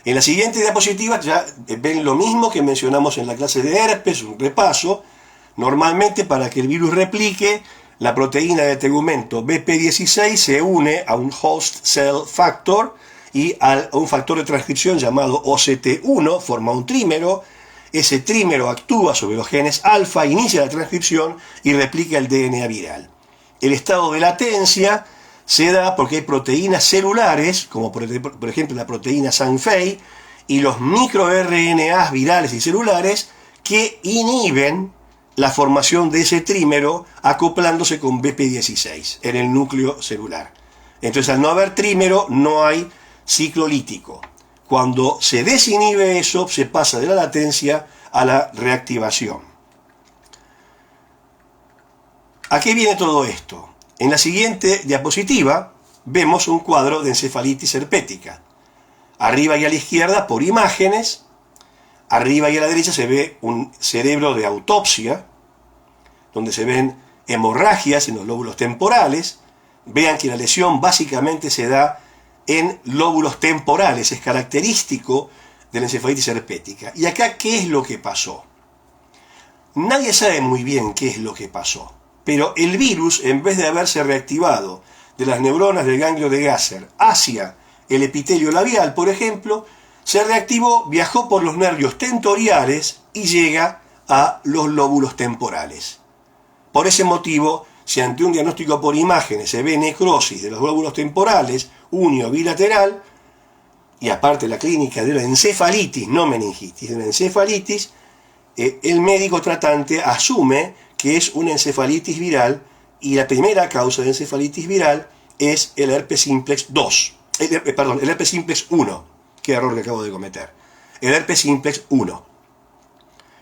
En la siguiente diapositiva ya ven lo mismo que mencionamos en la clase de herpes, un repaso. Normalmente para que el virus replique, la proteína de tegumento BP16 se une a un host cell factor y a un factor de transcripción llamado OCT1, forma un trímero. Ese trímero actúa sobre los genes alfa, inicia la transcripción y replica el DNA viral. El estado de latencia se da porque hay proteínas celulares, como por ejemplo la proteína Sanfei, y los microRNAs virales y celulares que inhiben la formación de ese trímero acoplándose con BP16 en el núcleo celular. Entonces, al no haber trímero, no hay ciclo lítico. Cuando se desinhibe eso, se pasa de la latencia a la reactivación. ¿A qué viene todo esto? En la siguiente diapositiva vemos un cuadro de encefalitis herpética. Arriba y a la izquierda, por imágenes, arriba y a la derecha se ve un cerebro de autopsia, donde se ven hemorragias en los lóbulos temporales. Vean que la lesión básicamente se da en lóbulos temporales, es característico de la encefalitis herpética. ¿Y acá qué es lo que pasó? Nadie sabe muy bien qué es lo que pasó, pero el virus, en vez de haberse reactivado de las neuronas del ganglio de Gasser hacia el epitelio labial, por ejemplo, se reactivó, viajó por los nervios tentoriales y llega a los lóbulos temporales. Por ese motivo, si ante un diagnóstico por imágenes se ve necrosis de los lóbulos temporales, unio bilateral, y aparte la clínica de una encefalitis, no meningitis, de una encefalitis, el médico tratante asume que es una encefalitis viral y la primera causa de encefalitis viral es el herpes simplex 2. El herpes simplex 1. Qué error que acabo de cometer. El herpes simplex 1.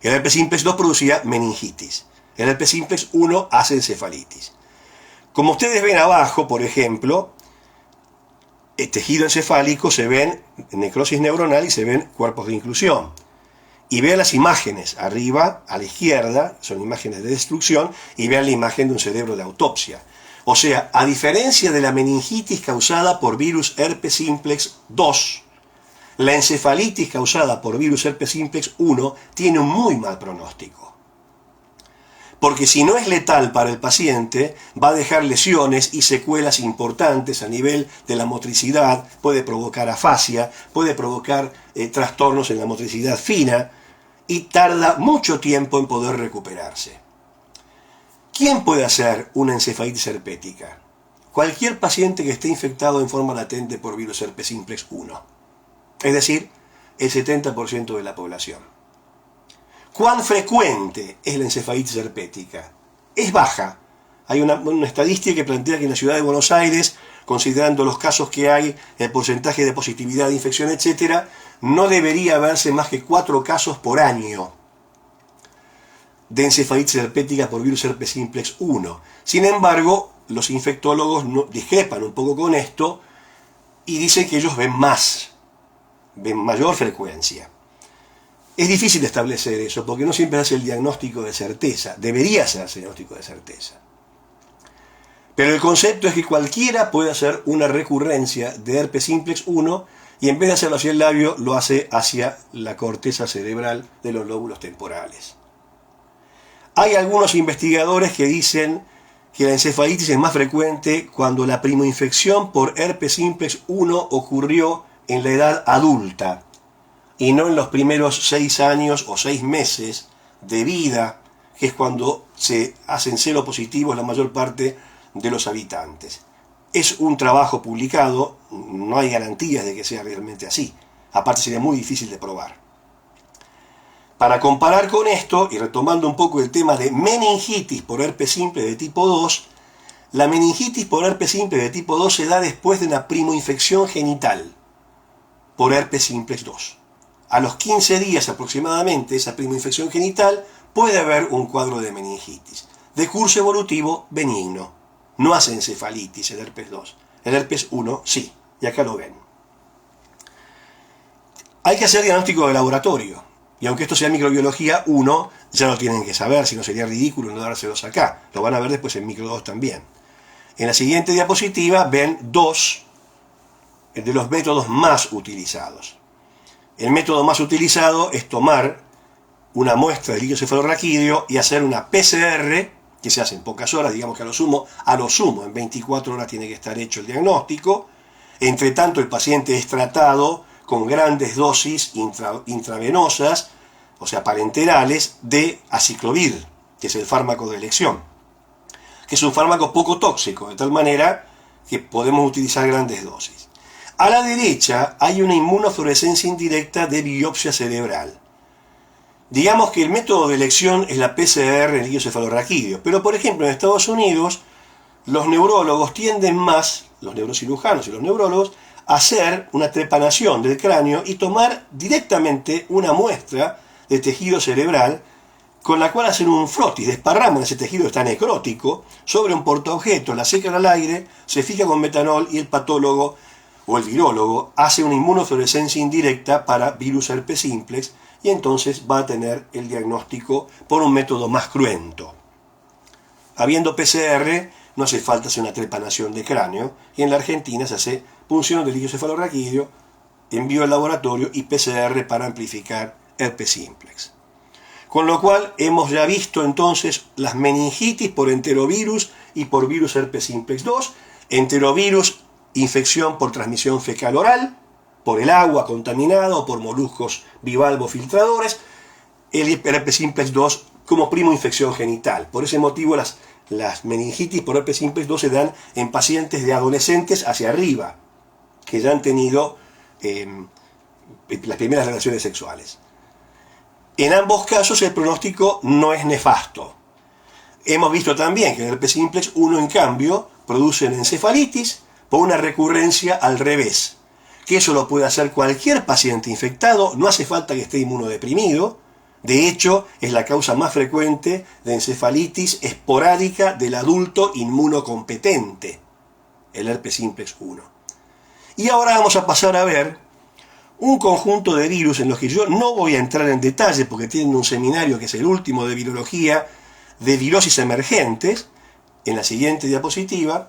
El herpes simplex 2 producía meningitis. El herpes simplex 1 hace encefalitis. Como ustedes ven abajo, por ejemplo, el tejido encefálico, se ven necrosis neuronal y se ven cuerpos de inclusión. Y vean las imágenes arriba, a la izquierda, son imágenes de destrucción, y vean la imagen de un cerebro de autopsia. O sea, a diferencia de la meningitis causada por virus herpes simplex 2, la encefalitis causada por virus herpes simplex 1 tiene un muy mal pronóstico. Porque si no es letal para el paciente, va a dejar lesiones y secuelas importantes a nivel de la motricidad, puede provocar afasia, puede provocar trastornos en la motricidad fina y tarda mucho tiempo en poder recuperarse. ¿Quién puede hacer una encefalitis herpética? Cualquier paciente que esté infectado en forma latente por virus herpes simplex 1. Es decir, el 70% de la población. ¿Cuán frecuente es la encefalitis herpética? Es baja. Hay una estadística que plantea que en la ciudad de Buenos Aires, considerando los casos que hay, el porcentaje de positividad de infección, etc., no debería haberse más que 4 casos por año de encefalitis herpética por virus herpes simplex 1. Sin embargo, los infectólogos discrepan un poco con esto y dicen que ellos ven más, ven mayor frecuencia. Es difícil establecer eso porque no siempre hace el diagnóstico de certeza. Debería hacerse el diagnóstico de certeza. Pero el concepto es que cualquiera puede hacer una recurrencia de herpes simplex 1 y en vez de hacerlo hacia el labio, lo hace hacia la corteza cerebral de los lóbulos temporales. Hay algunos investigadores que dicen que la encefalitis es más frecuente cuando la primoinfección por herpes simplex 1 ocurrió en la edad adulta y no en los primeros 6 años o 6 meses de vida, que es cuando se hacen seropositivos la mayor parte de los habitantes. Es un trabajo publicado, no hay garantías de que sea realmente así. Aparte sería muy difícil de probar. Para comparar con esto, y retomando un poco el tema de meningitis por herpes simple de tipo 2, la meningitis por herpes simple de tipo 2 se da después de una primoinfección genital por herpes simplex 2. A los 15 días aproximadamente, esa primoinfección genital, puede haber un cuadro de meningitis, de curso evolutivo benigno. No hace encefalitis el herpes 2, el herpes 1 sí, y acá lo ven. Hay que hacer diagnóstico de laboratorio, y aunque esto sea microbiología 1, ya lo tienen que saber, si no sería ridículo no dárselos acá, lo van a ver después en micro 2 también. En la siguiente diapositiva ven 2 de los métodos más utilizados. El método más utilizado es tomar una muestra de líquido cefalorraquídeo y hacer una PCR, que se hace en pocas horas, digamos que a lo sumo en 24 horas tiene que estar hecho el diagnóstico. Entre tanto, el paciente es tratado con grandes dosis intravenosas, o sea, parenterales, de aciclovir, que es el fármaco de elección, que es un fármaco poco tóxico, de tal manera que podemos utilizar grandes dosis. A la derecha hay una inmunofluorescencia indirecta de biopsia cerebral. Digamos que el método de elección es la PCR en líquido cefalorraquídeo, pero por ejemplo en Estados Unidos los neurólogos tienden más, los neurocirujanos y los neurólogos, a hacer una trepanación del cráneo y tomar directamente una muestra de tejido cerebral con la cual hacen un frotis, desparraman ese tejido que está necrótico sobre un portaobjeto, la secan al aire, se fija con metanol y el patólogo o el virólogo hace una inmunofluorescencia indirecta para virus herpes simplex y entonces va a tener el diagnóstico por un método más cruento. Habiendo PCR, no hace falta hacer una trepanación de cráneo, y en la Argentina se hace punción del líquido cefalorraquídeo, envío al laboratorio y PCR para amplificar herpes simplex. Con lo cual hemos ya visto entonces las meningitis por enterovirus y por virus herpes simplex 2, enterovirus, infección por transmisión fecal oral, por el agua contaminada o por moluscos bivalvos filtradores, el herpes simplex 2 como primo infección genital. Por ese motivo las meningitis por herpes simplex 2 se dan en pacientes de adolescentes hacia arriba, que ya han tenido las primeras relaciones sexuales. En ambos casos el pronóstico no es nefasto. Hemos visto también que el herpes simplex 1, en cambio, produce encefalitis por una recurrencia al revés, que eso lo puede hacer cualquier paciente infectado, no hace falta que esté inmunodeprimido. De hecho, es la causa más frecuente de encefalitis esporádica del adulto inmunocompetente, el herpes simplex 1. Y ahora vamos a pasar a ver un conjunto de virus en los que yo no voy a entrar en detalle porque tienen un seminario que es el último de virología de virosis emergentes, en la siguiente diapositiva,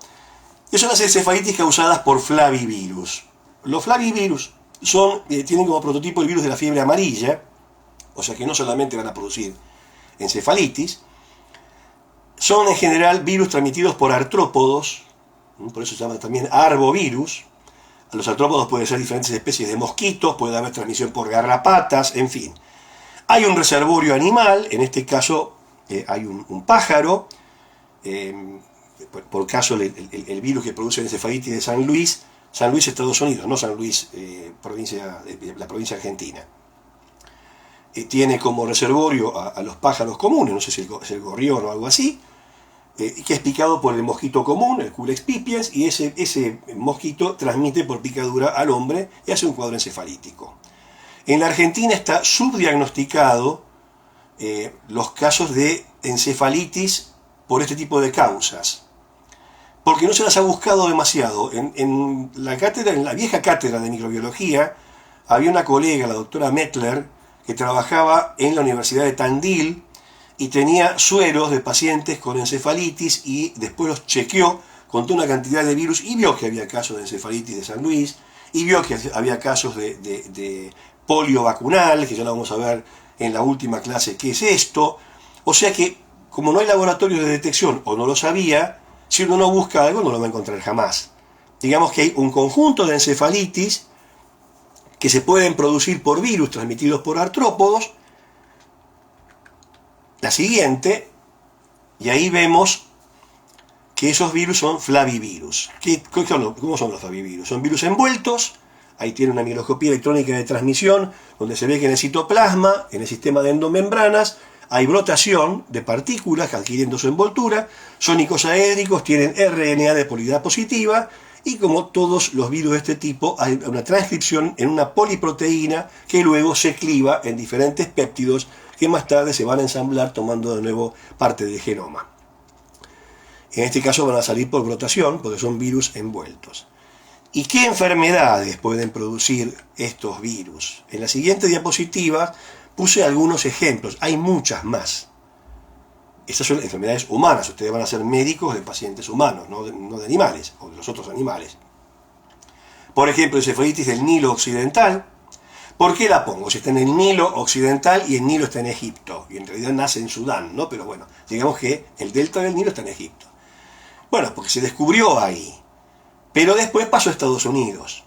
que son las encefalitis causadas por flavivirus. Los flavivirus tienen como prototipo el virus de la fiebre amarilla, o sea que no solamente van a producir encefalitis, son en general virus transmitidos por artrópodos, por eso se llama también arbovirus. Los artrópodos pueden ser diferentes especies de mosquitos, puede haber transmisión por garrapatas, en fin. Hay un reservorio animal, en este caso hay un pájaro, por caso el virus que produce encefalitis de San Luis, Estados Unidos, no San Luis, la provincia argentina. Tiene como reservorio a los pájaros comunes, no sé si es el gorrión o algo así, que es picado por el mosquito común, el Culex pipiens, y ese mosquito transmite por picadura al hombre y hace un cuadro encefalítico. En la Argentina está subdiagnosticado los casos de encefalitis por este tipo de causas, porque no se las ha buscado demasiado. En la vieja cátedra de microbiología había una colega, la doctora Mettler, que trabajaba en la Universidad de Tandil y tenía sueros de pacientes con encefalitis y después los chequeó con toda una cantidad de virus y vio que había casos de encefalitis de San Luis y vio que había casos de polio vacunal, que ya lo vamos a ver en la última clase qué es esto. O sea que, como no hay laboratorios de detección o no lo sabía, si uno no busca algo no lo va a encontrar jamás. Digamos que hay un conjunto de encefalitis que se pueden producir por virus transmitidos por artrópodos. La siguiente, y ahí vemos que esos virus son flavivirus. ¿Cómo son los flavivirus? Son virus envueltos, ahí tiene una microscopía electrónica de transmisión, donde se ve que en el citoplasma, en el sistema de endomembranas, hay brotación de partículas adquiriendo su envoltura, son icosaédricos, tienen RNA de polidad positiva, y como todos los virus de este tipo, hay una transcripción en una poliproteína que luego se cliva en diferentes péptidos que más tarde se van a ensamblar tomando de nuevo parte del genoma. En este caso van a salir por brotación porque son virus envueltos. ¿Y qué enfermedades pueden producir estos virus? En la siguiente diapositiva puse algunos ejemplos, hay muchas más. Estas son enfermedades humanas, ustedes van a ser médicos de pacientes humanos, no de animales, o de los otros animales. Por ejemplo, encefalitis del Nilo Occidental. ¿Por qué la pongo? Si está en el Nilo Occidental y el Nilo está en Egipto, y en realidad nace en Sudán, ¿no? Pero bueno, digamos que el delta del Nilo está en Egipto. Bueno, porque se descubrió ahí, pero después pasó a Estados Unidos.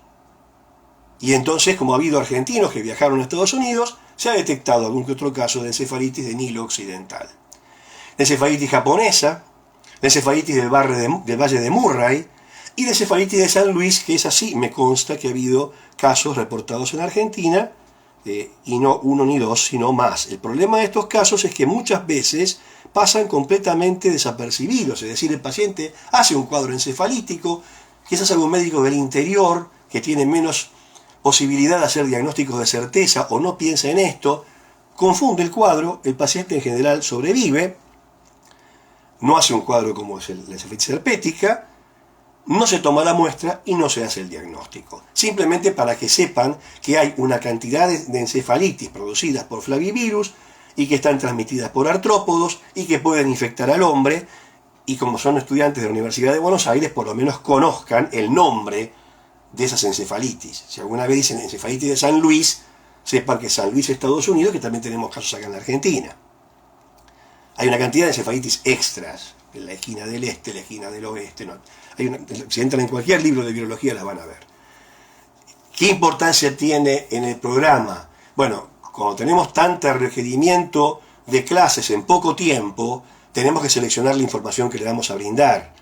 Y entonces, como ha habido argentinos que viajaron a Estados Unidos, se ha detectado algún que otro caso de encefalitis del Nilo Occidental. La encefalitis japonesa, la encefalitis del Valle de Murray y la encefalitis de San Luis, que es así, me consta que ha habido casos reportados en Argentina, y no uno ni dos, sino más. El problema de estos casos es que muchas veces pasan completamente desapercibidos, es decir, el paciente hace un cuadro encefalítico, quizás algún médico del interior que tiene menos posibilidad de hacer diagnósticos de certeza o no piensa en esto, confunde el cuadro, el paciente en general sobrevive, no hace un cuadro como es la encefalitis herpética, no se toma la muestra y no se hace el diagnóstico. Simplemente para que sepan que hay una cantidad de encefalitis producidas por flavivirus y que están transmitidas por artrópodos y que pueden infectar al hombre y como son estudiantes de la Universidad de Buenos Aires, por lo menos conozcan el nombre de esas encefalitis. Si alguna vez dicen encefalitis de San Luis, sepan que San Luis, Estados Unidos, que también tenemos casos acá en la Argentina. Hay una cantidad de encefalitis extras, en la esquina del este, la esquina del oeste. ¿No? Si entran en cualquier libro de biología las van a ver. ¿Qué importancia tiene en el programa? Bueno, cuando tenemos tanto requerimiento de clases en poco tiempo, tenemos que seleccionar la información que le vamos a brindar.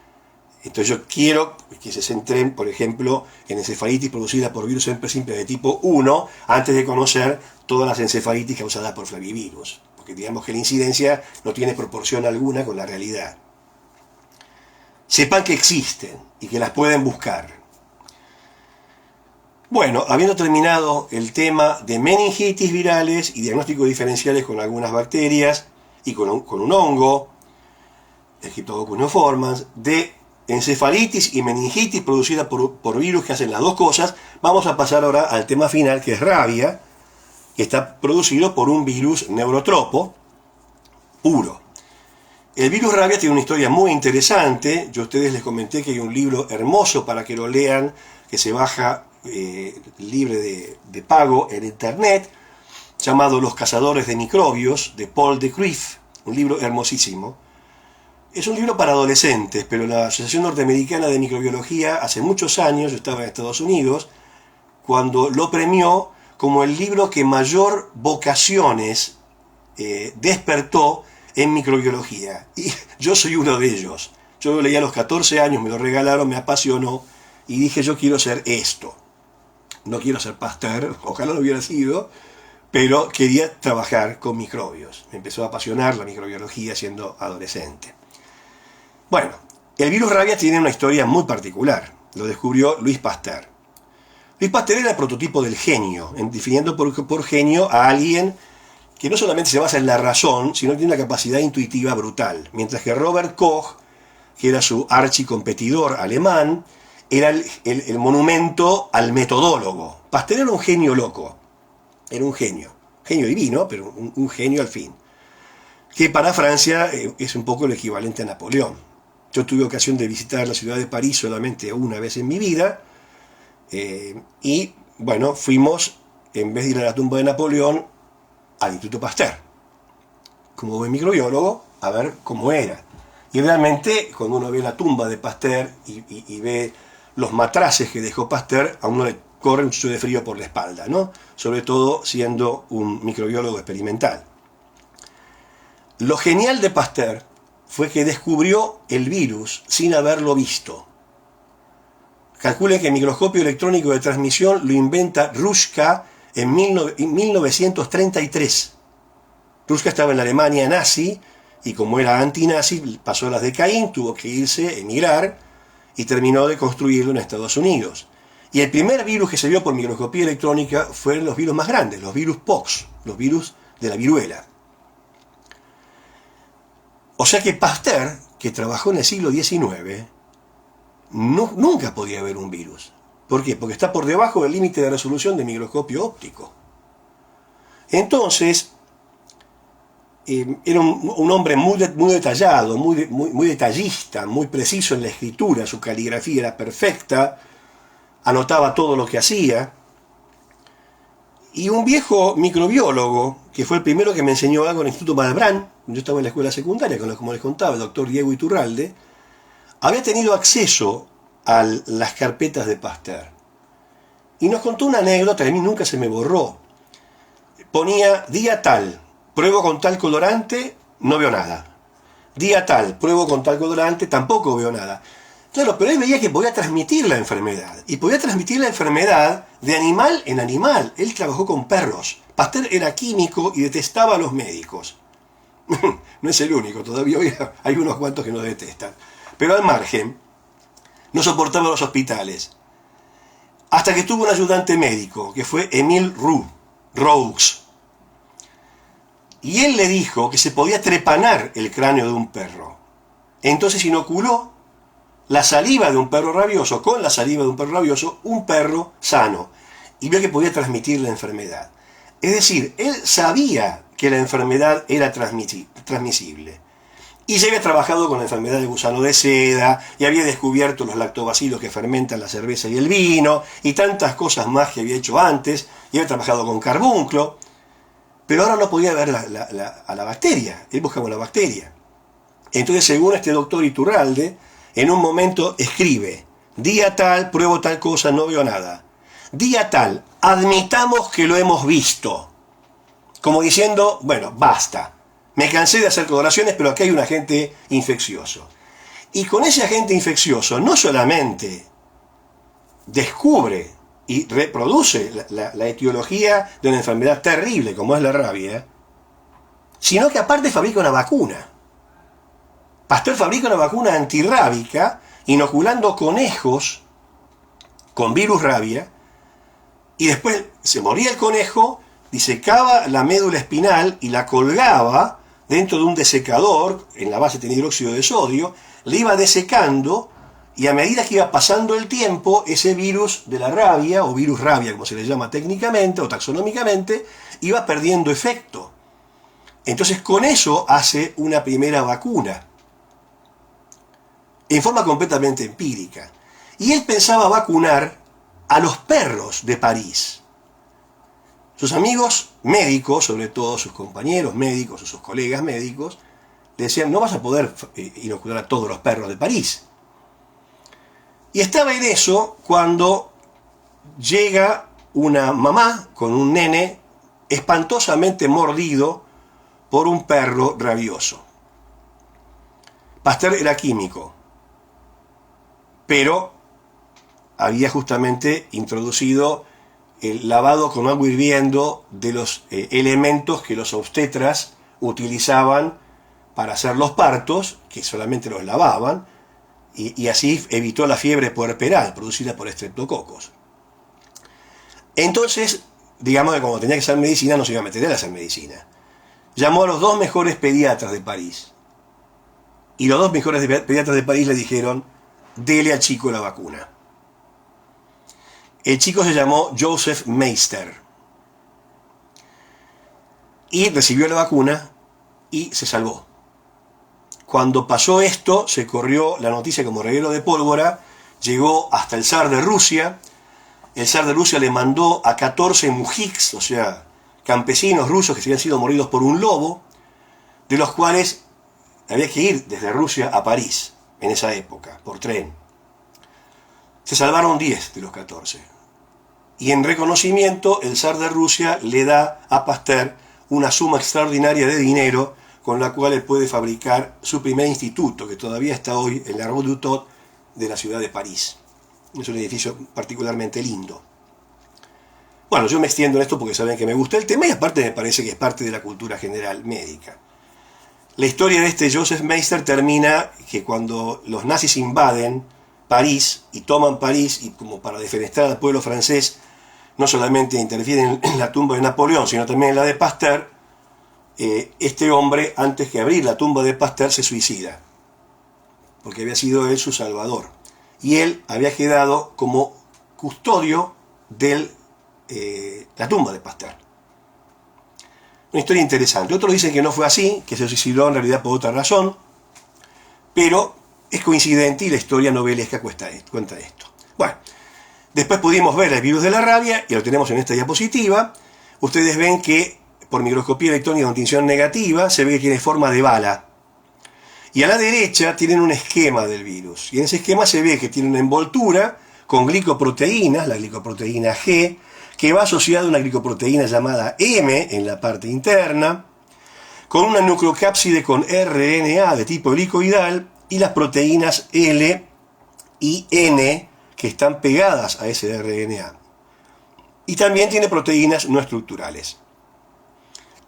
Entonces yo quiero que se centren, por ejemplo, en encefalitis producida por virus simple de tipo 1, antes de conocer todas las encefalitis causadas por flavivirus. Porque digamos que la incidencia no tiene proporción alguna con la realidad. Sepan que existen y que las pueden buscar. Bueno, habiendo terminado el tema de meningitis virales y diagnósticos diferenciales con algunas bacterias y con un hongo, Egyptococcus neoformans, de encefalitis y meningitis producida por virus que hacen las dos cosas, vamos a pasar ahora al tema final, que es rabia, que está producido por un virus neurotropo puro. El virus rabia tiene una historia muy interesante. Yo a ustedes les comenté que hay un libro hermoso para que lo lean, que se baja libre de pago en internet, llamado Los cazadores de microbios, de Paul de Kruif, un libro hermosísimo. Es un libro para adolescentes, pero la Asociación Norteamericana de Microbiología hace muchos años, yo estaba en Estados Unidos, cuando lo premió como el libro que mayor vocaciones despertó en microbiología. Y yo soy uno de ellos. Yo lo leí a los 14 años, me lo regalaron, me apasionó, y dije, yo quiero ser esto. No quiero ser Pasteur, ojalá lo hubiera sido, pero quería trabajar con microbios. Me empezó a apasionar la microbiología siendo adolescente. Bueno, el virus rabia tiene una historia muy particular. Lo descubrió Louis Pasteur. Louis Pasteur era el prototipo del genio, definiendo por genio a alguien que no solamente se basa en la razón, sino que tiene una capacidad intuitiva brutal. Mientras que Robert Koch, que era su archicompetidor alemán, era el monumento al metodólogo. Pasteur era un genio loco. Era un genio divino, pero un genio al fin. Que para Francia es un poco el equivalente a Napoleón. Yo tuve ocasión de visitar la ciudad de París solamente una vez en mi vida, y bueno, fuimos, en vez de ir a la tumba de Napoleón, al Instituto Pasteur, como buen microbiólogo, a ver cómo era. Y realmente, cuando uno ve la tumba de Pasteur y ve los matraces que dejó Pasteur, a uno le corre un chucho de frío por la espalda, ¿no? Sobre todo siendo un microbiólogo experimental. Lo genial de Pasteur fue que descubrió el virus sin haberlo visto. Calculen que el microscopio electrónico de transmisión lo inventa Ruska en 1933. Ruska estaba en la Alemania nazi y como era antinazi, pasó las de Caín, tuvo que irse, emigrar y terminó de construirlo en Estados Unidos. Y el primer virus que se vio por microscopía electrónica fueron los virus más grandes, los virus pox, los virus de la viruela. O sea que Pasteur, que trabajó en el siglo XIX, nunca podía ver un virus. ¿Por qué? Porque está por debajo del límite de resolución del microscopio óptico. Entonces, era un hombre muy detallado, muy detallista, muy preciso en la escritura, su caligrafía era perfecta, anotaba todo lo que hacía. Y un viejo microbiólogo, que fue el primero que me enseñó algo en el Instituto Malbrán, yo estaba en la escuela secundaria, como les contaba, el doctor Diego Iturralde, había tenido acceso a las carpetas de Pasteur. Y nos contó una anécdota que a mí nunca se me borró. Ponía, día tal, pruebo con tal colorante, no veo nada. Día tal, pruebo con tal colorante, tampoco veo nada. Claro, pero él veía que podía transmitir la enfermedad. Y podía transmitir la enfermedad de animal en animal. Él trabajó con perros. Pasteur era químico y detestaba a los médicos. No es el único, todavía hoy hay unos cuantos que nos detestan. Pero al margen, no soportaba los hospitales. Hasta que tuvo un ayudante médico, que fue Émile Roux. Y él le dijo que se podía trepanar el cráneo de un perro. Entonces inoculó la saliva de un perro rabioso, con la saliva de un perro rabioso, un perro sano. Y vio que podía transmitir la enfermedad. Es decir, él sabía que la enfermedad era transmisible. Y ya había trabajado con la enfermedad del gusano de seda, y había descubierto los lactobacilos que fermentan la cerveza y el vino, y tantas cosas más que había hecho antes, y había trabajado con carbunclo, pero ahora no podía ver a la bacteria, él buscaba la bacteria. Entonces, según este doctor Iturralde, en un momento escribe: día tal, pruebo tal cosa, no veo nada. Día tal, admitamos que lo hemos visto. Como diciendo, bueno, basta. Me cansé de hacer coloraciones, pero aquí hay un agente infeccioso. Y con ese agente infeccioso no solamente descubre y reproduce la etiología de una enfermedad terrible como es la rabia, sino que aparte fabrica una vacuna. Pasteur fabrica una vacuna antirrábica inoculando conejos con virus rabia, y después se moría el conejo, disecaba la médula espinal y la colgaba dentro de un desecador, en la base tenía hidróxido de sodio, le iba desecando, y a medida que iba pasando el tiempo, ese virus de la rabia, o virus rabia como se le llama técnicamente o taxonómicamente, iba perdiendo efecto. Entonces con eso hace una primera vacuna, en forma completamente empírica. Y él pensaba vacunar a los perros de París. Sus amigos médicos, sobre todo sus compañeros médicos o sus colegas médicos, le decían: no vas a poder inocular a todos los perros de París. Y estaba en eso cuando llega una mamá con un nene espantosamente mordido por un perro rabioso. Pasteur era químico, pero había justamente introducido el lavado con agua hirviendo de los elementos que los obstetras utilizaban para hacer los partos, que solamente los lavaban, y así evitó la fiebre puerperal producida por estreptococos. Entonces, digamos que como tenía que hacer medicina, no se iba a meter a hacer medicina. Llamó a los dos mejores pediatras de París, y los dos mejores pediatras de París le dijeron: dele al chico la vacuna. El chico se llamó Joseph Meister y recibió la vacuna y se salvó. Cuando pasó esto, se corrió la noticia como reguero de pólvora, llegó hasta el zar de Rusia. El zar de Rusia le mandó a 14 mujiks, o sea, campesinos rusos que se habían sido mordidos por un lobo, de los cuales había que ir desde Rusia a París en esa época, por tren. Se salvaron 10 de los 14. Y en reconocimiento, el zar de Rusia le da a Pasteur una suma extraordinaria de dinero con la cual él puede fabricar su primer instituto, que todavía está hoy en la Rue du Tot de la ciudad de París. Es un edificio particularmente lindo. Bueno, yo me extiendo en esto porque saben que me gusta el tema, y aparte me parece que es parte de la cultura general médica. La historia de este Joseph Meister termina que cuando los nazis invaden París y toman París, y como para defenestrar al pueblo francés, no solamente interfieren en la tumba de Napoleón, sino también en la de Pasteur, este hombre, antes que abrir la tumba de Pasteur, se suicida, porque había sido él su salvador. Y él había quedado como custodio de la tumba de Pasteur. Una historia interesante. Otros dicen que no fue así, que se suicidó en realidad por otra razón, pero es coincidente y la historia novelesca cuenta esto. Bueno, después pudimos ver el virus de la rabia, y lo tenemos en esta diapositiva. Ustedes ven que por microscopía electrónica con tinción negativa se ve que tiene forma de bala. Y a la derecha tienen un esquema del virus. Y en ese esquema se ve que tiene una envoltura con glicoproteínas, la glicoproteína G, que va asociada a una glicoproteína llamada M en la parte interna, con una nucleocápside con RNA de tipo helicoidal, y las proteínas L y N que están pegadas a ese RNA. Y también tiene proteínas no estructurales.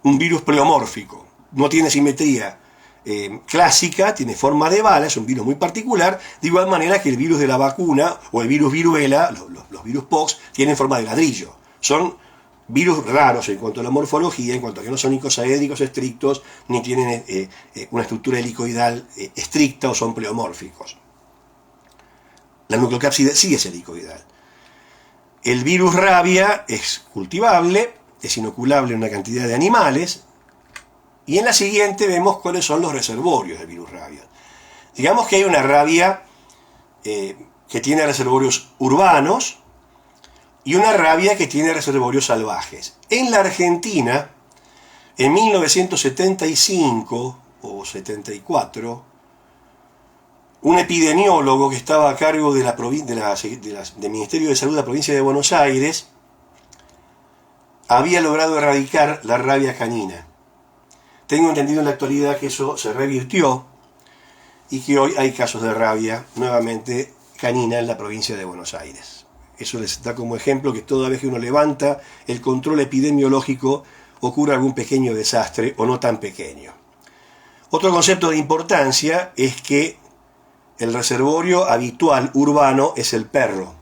Un virus pleomórfico, no tiene simetría clásica, tiene forma de bala, es un virus muy particular, de igual manera que el virus de la vacuna o el virus viruela, los virus pox, tienen forma de ladrillo. Son virus raros en cuanto a la morfología, en cuanto a que no son icosaédricos estrictos, ni tienen una estructura helicoidal estricta, o son pleomórficos. La nucleocápside sí es helicoidal. El virus rabia es cultivable, es inoculable en una cantidad de animales, Y en la siguiente vemos cuáles son los reservorios del virus rabia. Digamos que hay una rabia que tiene reservorios urbanos y una rabia que tiene reservorios salvajes. En la Argentina, en 1975 o 74, un epidemiólogo que estaba a cargo del Ministerio de Salud de la provincia de Buenos Aires había logrado erradicar la rabia canina. Tengo entendido en la actualidad que eso se revirtió y que hoy hay casos de rabia nuevamente canina en la provincia de Buenos Aires. Eso les da como ejemplo que toda vez que uno levanta el control epidemiológico ocurre algún pequeño desastre o no tan pequeño. Otro concepto de importancia es que el reservorio habitual urbano es el perro.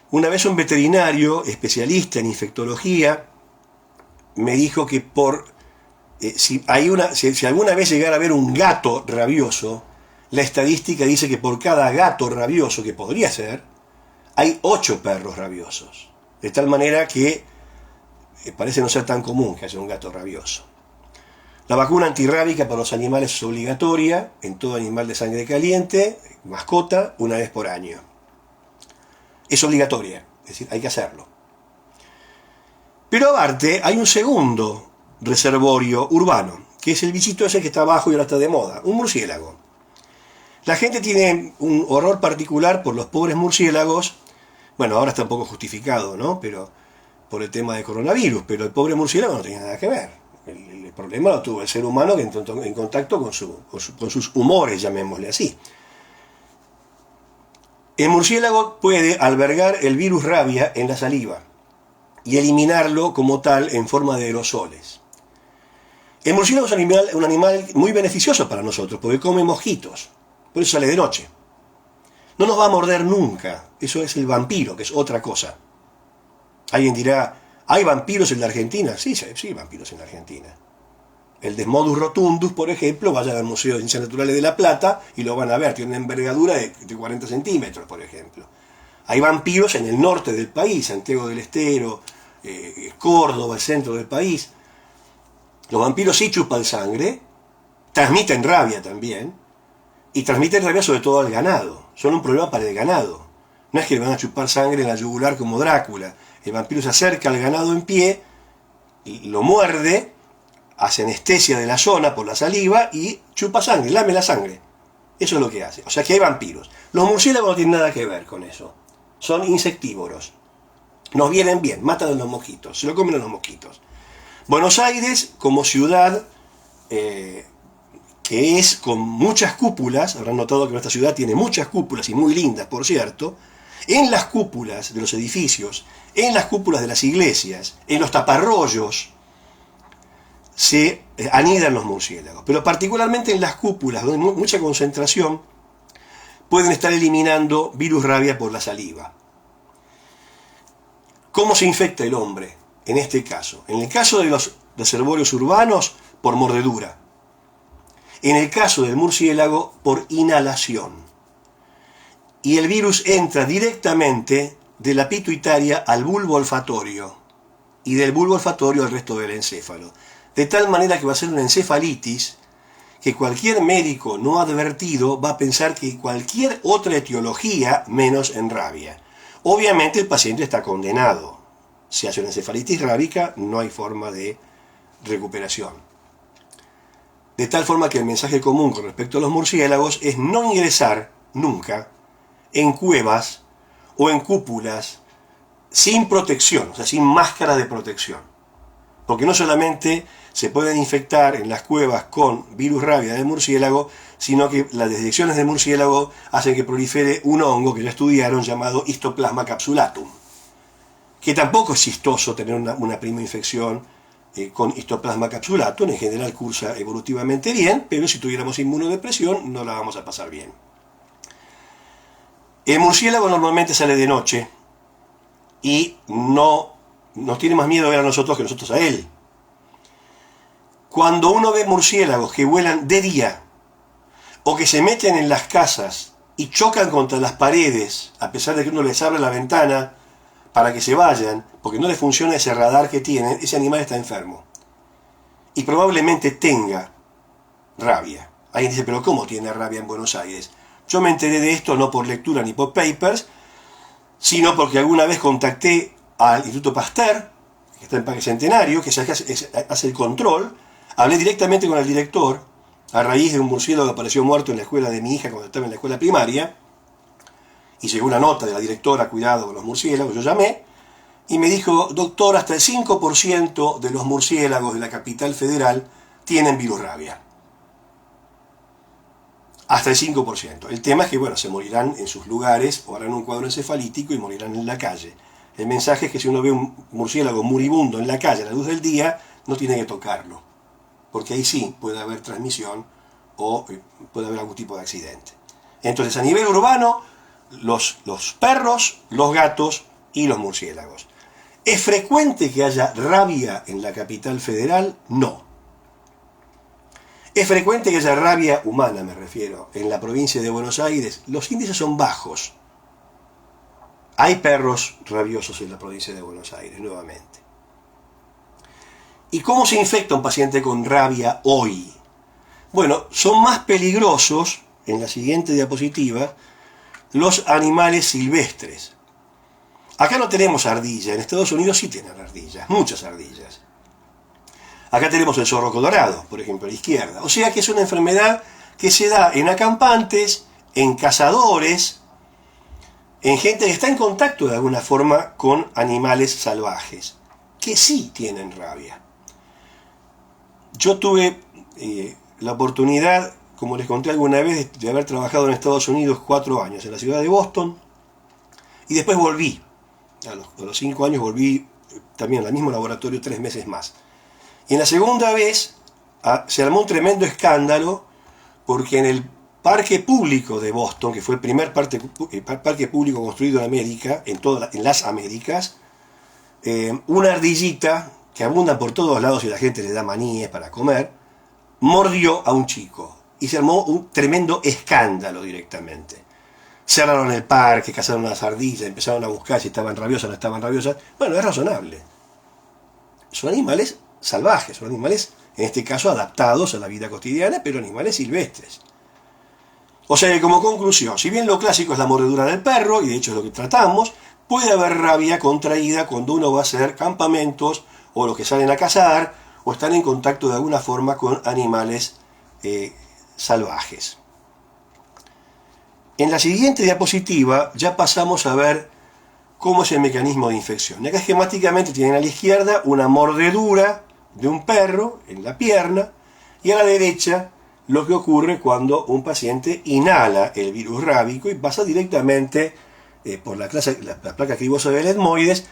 Una vez un veterinario especialista en infectología me dijo que si alguna vez llegara a haber un gato rabioso, la estadística dice que por cada gato rabioso que podría ser, hay 8 perros rabiosos. De tal manera que parece no ser tan común que haya un gato rabioso. La vacuna antirrábica para los animales es obligatoria en todo animal de sangre caliente, mascota, una vez por año. Es obligatoria, es decir, hay que hacerlo. Pero aparte hay un segundo reservorio urbano, que es el bichito ese que está abajo y ahora está de moda, un murciélago. La gente tiene un horror particular por los pobres murciélagos. Bueno, ahora está un poco justificado, ¿no? Pero por el tema de coronavirus, pero el pobre murciélago no tenía nada que ver. El problema lo tuvo el ser humano que entró en contacto con sus humores, llamémosle así. El murciélago puede albergar el virus rabia en la saliva y eliminarlo como tal en forma de aerosoles. El murciélago es un animal muy beneficioso para nosotros porque come mosquitos, por eso sale de noche. No nos va a morder nunca, eso es el vampiro, que es otra cosa. Alguien dirá, ¿hay vampiros en la Argentina? Sí, hay vampiros en la Argentina. El Desmodus rotundus, por ejemplo, vayan al Museo de Ciencias Naturales de La Plata y lo van a ver, tiene una envergadura de 40 centímetros, por ejemplo. Hay vampiros en el norte del país, Santiago del Estero, Córdoba, el centro del país. Los vampiros sí chupan sangre, transmiten rabia también, y transmiten rabia sobre todo al ganado. Son un problema para el ganado. No es que le van a chupar sangre en la yugular como Drácula. El vampiro se acerca al ganado en pie, lo muerde, hace anestesia de la zona por la saliva y chupa sangre, lame la sangre. Eso es lo que hace. O sea que hay vampiros. Los murciélagos no tienen nada que ver con eso. Son insectívoros. Nos vienen bien, matan a los mosquitos, se lo comen a los mosquitos. Buenos Aires, como ciudad que es con muchas cúpulas, habrán notado que nuestra ciudad tiene muchas cúpulas y muy lindas, por cierto, en las cúpulas de los edificios, en las cúpulas de las iglesias, en los taparrollos, se anidan los murciélagos. Pero particularmente en las cúpulas, donde hay mucha concentración, pueden estar eliminando virus rabia por la saliva. ¿Cómo se infecta el hombre en este caso? En el caso de los reservorios urbanos, por mordedura. En el caso del murciélago, por inhalación. Y el virus entra directamente de la pituitaria al bulbo olfatorio y del bulbo olfatorio al resto del encéfalo. De tal manera que va a ser una encefalitis que cualquier médico no advertido va a pensar que cualquier otra etiología menos en rabia. Obviamente el paciente está condenado. Si hace una encefalitis rábica no hay forma de recuperación. De tal forma que el mensaje común con respecto a los murciélagos es no ingresar nunca en cuevas o en cúpulas sin protección, o sea, sin máscara de protección. Porque no solamente se pueden infectar en las cuevas con virus rabia del murciélago, sino que las detecciones de murciélago hacen que prolifere un hongo que ya estudiaron llamado Histoplasma capsulatum, que tampoco es chistoso tener una prima infección con Histoplasma capsulatum. En general cursa evolutivamente bien, pero si tuviéramos inmunodepresión no la vamos a pasar bien. El murciélago normalmente sale de noche y no nos tiene más miedo ver a nosotros que nosotros a él. Cuando uno ve murciélagos que vuelan de día o que se meten en las casas y chocan contra las paredes, a pesar de que uno les abre la ventana para que se vayan, porque no le funciona ese radar que tienen, ese animal está enfermo. y probablemente tenga rabia. Alguien dice, pero ¿cómo tiene rabia en Buenos Aires? Yo me enteré de esto no por lectura ni por papers, sino porque alguna vez contacté al Instituto Pasteur, que está en Parque Centenario, que hace el control. Hablé directamente con el director, a raíz de un murciélago que apareció muerto en la escuela de mi hija cuando estaba en la escuela primaria, y llegó una nota de la directora, cuidado con los murciélagos. Yo llamé, y me dijo, doctor, hasta el 5% de los murciélagos de la capital federal tienen virus rabia. Hasta el 5%. El tema es que, bueno, se morirán en sus lugares o harán un cuadro encefalítico y morirán en la calle. El mensaje es que si uno ve un murciélago moribundo en la calle a la luz del día, no tiene que tocarlo, porque ahí sí puede haber transmisión o puede haber algún tipo de accidente. Entonces, a nivel urbano, los perros, los gatos y los murciélagos. ¿Es frecuente que haya rabia en la capital federal? No. ¿Es frecuente que haya rabia humana, me refiero, en la provincia de Buenos Aires? Los índices son bajos. Hay perros rabiosos en la provincia de Buenos Aires, nuevamente. ¿Y cómo se infecta un paciente con rabia hoy? Bueno, son más peligrosos, en la siguiente diapositiva, los animales silvestres. Acá no tenemos ardilla, en Estados Unidos sí tienen ardillas, muchas ardillas. Acá tenemos el zorro colorado, por ejemplo, a la izquierda. O sea que es una enfermedad que se da en acampantes, en cazadores, en gente que está en contacto de alguna forma con animales salvajes, que sí tienen rabia. Yo tuve la oportunidad, como les conté alguna vez, de haber trabajado en Estados Unidos 4 años, en la ciudad de Boston, y después volví. A los 5 años volví también al mismo laboratorio 3 meses más. Y en la segunda vez se armó un tremendo escándalo porque en el parque público de Boston, que fue el primer parque público construido en América, en las Américas, una ardillita que abunda por todos lados y la gente le da maníes para comer, mordió a un chico y se armó un tremendo escándalo directamente. Cerraron el parque, cazaron las ardillas, empezaron a buscar si estaban rabiosas o no estaban rabiosas. Bueno, es razonable. Son animales salvajes, son animales, en este caso, adaptados a la vida cotidiana, pero animales silvestres. O sea que como conclusión, si bien lo clásico es la mordedura del perro, y de hecho es lo que tratamos, puede haber rabia contraída cuando uno va a hacer campamentos, o los que salen a cazar, o están en contacto de alguna forma con animales salvajes. En la siguiente diapositiva ya pasamos a ver cómo es el mecanismo de infección. Y acá esquemáticamente tienen a la izquierda una mordedura de un perro en la pierna, y a la derecha lo que ocurre cuando un paciente inhala el virus rábico y pasa directamente por la placa cribosa del etmoides.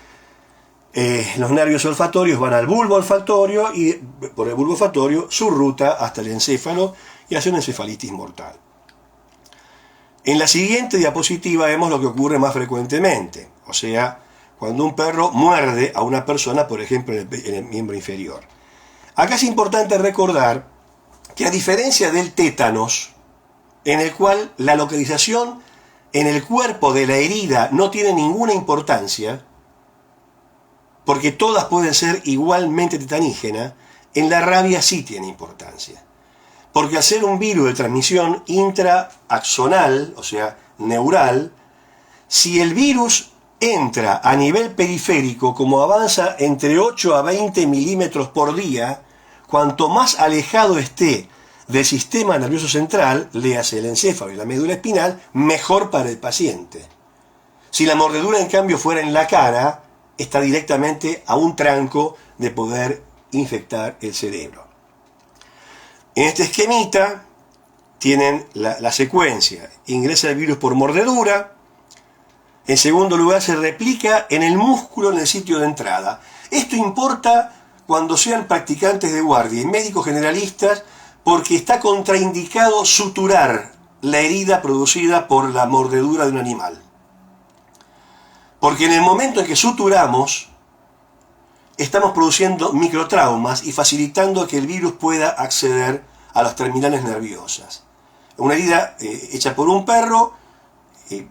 Los nervios olfatorios van al bulbo olfatorio y por el bulbo olfatorio su ruta hasta el encéfalo y hace una encefalitis mortal. En la siguiente diapositiva vemos lo que ocurre más frecuentemente, o sea, cuando un perro muerde a una persona, por ejemplo, en el miembro inferior. Acá es importante recordar que a diferencia del tétanos, en el cual la localización en el cuerpo de la herida no tiene ninguna importancia, porque todas pueden ser igualmente tetanígenas, en la rabia sí tiene importancia. Porque al ser un virus de transmisión intraaxonal, o sea, neural, si el virus entra a nivel periférico, como avanza entre 8 a 20 milímetros por día, cuanto más alejado esté del sistema nervioso central, léase el encéfalo y la médula espinal, mejor para el paciente. Si la mordedura, en cambio, fuera en la cara, está directamente a un tranco de poder infectar el cerebro. En este esquemita tienen la secuencia. Ingresa el virus por mordedura. En segundo lugar, se replica en el músculo en el sitio de entrada. Esto importa cuando sean practicantes de guardia y médicos generalistas, porque está contraindicado suturar la herida producida por la mordedura de un animal. Porque en el momento en que suturamos, estamos produciendo microtraumas y facilitando que el virus pueda acceder a las terminales nerviosas. Una herida hecha por un perro,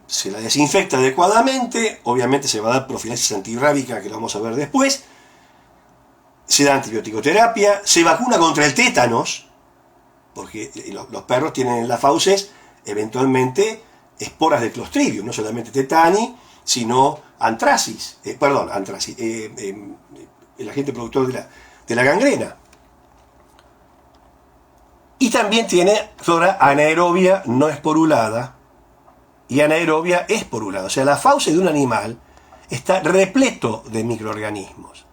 se la desinfecta adecuadamente, obviamente se va a dar profilaxis antirrábica, que lo vamos a ver después, se da antibiótico-terapia, se vacuna contra el tétanos, porque los perros tienen en las fauces eventualmente esporas de Clostridium, no solamente tetani, sino antracis, el agente productor de la gangrena. Y también tiene flora anaerobia no esporulada y anaerobia esporulada. O sea, la fauce de un animal está repleto de microorganismos.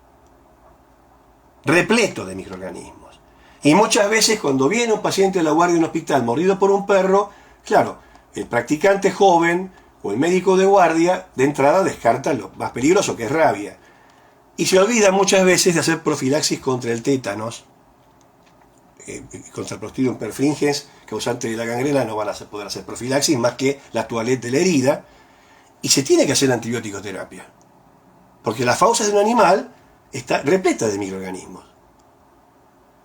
Repleto de microorganismos. Y muchas veces cuando viene un paciente de la guardia de un hospital mordido por un perro, claro, el practicante joven o el médico de guardia de entrada descarta lo más peligroso, que es rabia. Y se olvida muchas veces de hacer profilaxis contra el tétanos, contra el Clostridium perfringens, causante de la gangrena. No van a poder hacer profilaxis más que la toilette de la herida. Y se tiene que hacer antibiótico-terapia. Porque la fauce de un animal está repleta de microorganismos.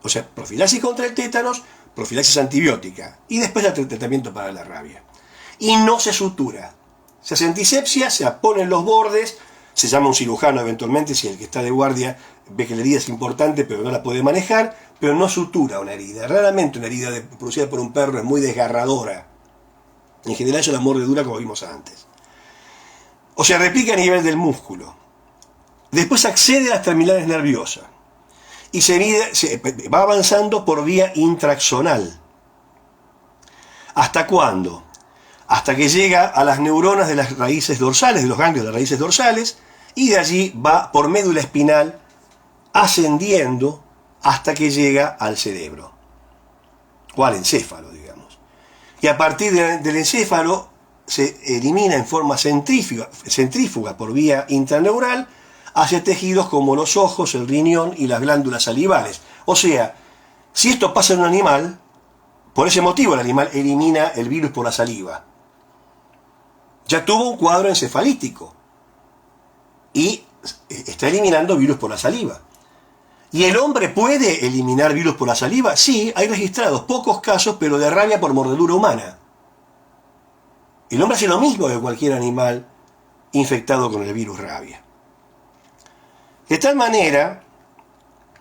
O sea, profilaxis contra el tétanos, profilaxis antibiótica. Y después el tratamiento para la rabia. Y no se sutura. Se hace antisepsia, se ponen los bordes, se llama un cirujano eventualmente si el que está de guardia ve que la herida es importante pero no la puede manejar, pero no sutura una herida. Raramente una herida producida por un perro es muy desgarradora. En general es una mordedura como vimos antes. O sea, replica a nivel del músculo. Después accede a las terminales nerviosas y se va avanzando por vía intraaxonal. ¿Hasta cuándo? Hasta que llega a las neuronas de las raíces dorsales, de los ganglios de las raíces dorsales, y de allí va por médula espinal ascendiendo hasta que llega al cerebro, o al encéfalo, digamos. Y a partir del encéfalo se elimina en forma centrífuga por vía intraneural hacia tejidos como los ojos, el riñón y las glándulas salivales. O sea, si esto pasa en un animal, por ese motivo el animal elimina el virus por la saliva. Ya tuvo un cuadro encefalítico y está eliminando virus por la saliva. ¿Y el hombre puede eliminar virus por la saliva? Sí, hay registrados pocos casos, pero de rabia por mordedura humana. El hombre hace lo mismo que cualquier animal infectado con el virus rabia. De tal manera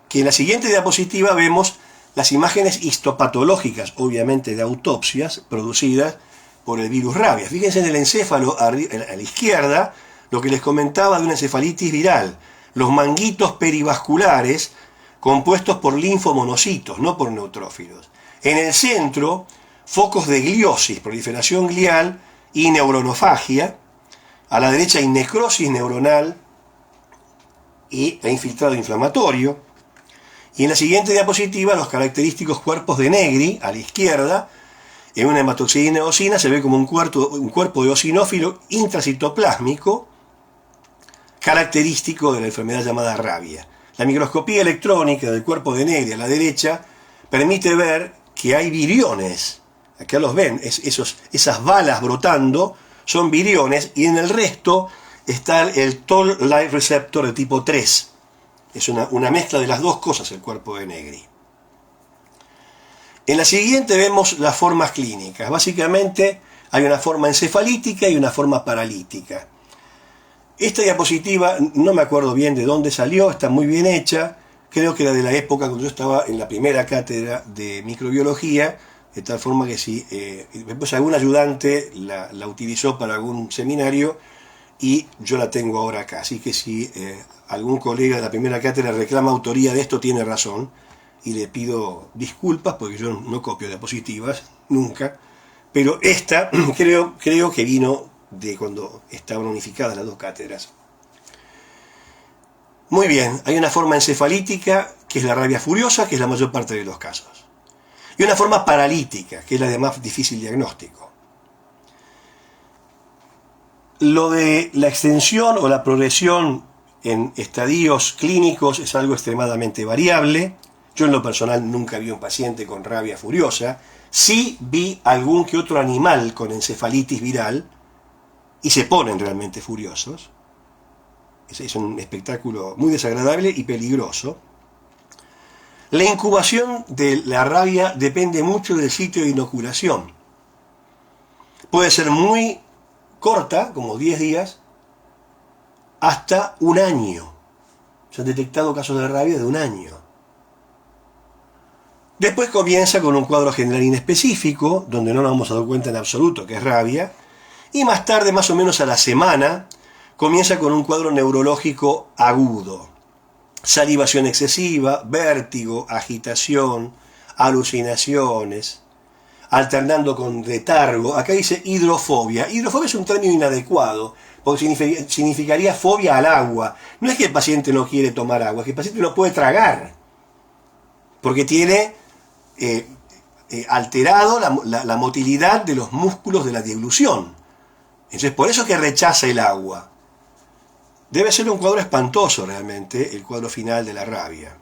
que en la siguiente diapositiva vemos las imágenes histopatológicas, obviamente de autopsias, producidas por el virus rabia. Fíjense en el encéfalo a la izquierda, lo que les comentaba de una encefalitis viral. Los manguitos perivasculares compuestos por linfomonocitos, no por neutrófilos. En el centro, focos de gliosis, proliferación glial y neuronofagia. A la derecha hay necrosis neuronal e infiltrado inflamatorio. Y en la siguiente diapositiva, los característicos cuerpos de Negri, a la izquierda, en una hematoxidina eosina se ve como un cuerpo de eosinófilo intracitoplásmico, característico de la enfermedad llamada rabia. La microscopía electrónica del cuerpo de Negri a la derecha permite ver que hay viriones. Acá los ven, esas balas brotando son viriones, y en el resto está el Toll-like receptor de tipo 3. Es una mezcla de las dos cosas el cuerpo de Negri. En la siguiente vemos las formas clínicas. Básicamente hay una forma encefalítica y una forma paralítica. Esta diapositiva, no me acuerdo bien de dónde salió, está muy bien hecha. Creo que era de la época cuando yo estaba en la primera cátedra de microbiología, de tal forma que si después algún ayudante la utilizó para algún seminario, y yo la tengo ahora acá. Así que si algún colega de la primera cátedra reclama autoría de esto, tiene razón, y le pido disculpas porque yo no copio diapositivas, nunca, pero esta creo que vino de cuando estaban unificadas las dos cátedras. Muy bien, hay una forma encefalítica, que es la rabia furiosa, que es la mayor parte de los casos, y una forma paralítica, que es la de más difícil diagnóstico. Lo de la extensión o la progresión en estadios clínicos es algo extremadamente variable. Yo en lo personal nunca vi un paciente con rabia furiosa. Sí vi algún que otro animal con encefalitis viral y se ponen realmente furiosos. Es un espectáculo muy desagradable y peligroso. La incubación de la rabia depende mucho del sitio de inoculación. Puede ser muy corta, como 10 días, hasta un año. Se han detectado casos de rabia de 1 año. Después comienza con un cuadro general inespecífico, donde no nos vamos a dar cuenta en absoluto que es rabia, y más tarde, más o menos a la semana, comienza con un cuadro neurológico agudo. Salivación excesiva, vértigo, agitación, alucinaciones, alternando con letargo. Acá dice hidrofobia. Hidrofobia es un término inadecuado, porque significaría fobia al agua. No es que el paciente no quiere tomar agua, es que el paciente no puede tragar, porque tiene alterado la motilidad de los músculos de la deglución. Entonces, por eso que rechaza el agua. Debe ser un cuadro espantoso realmente, el cuadro final de la rabia.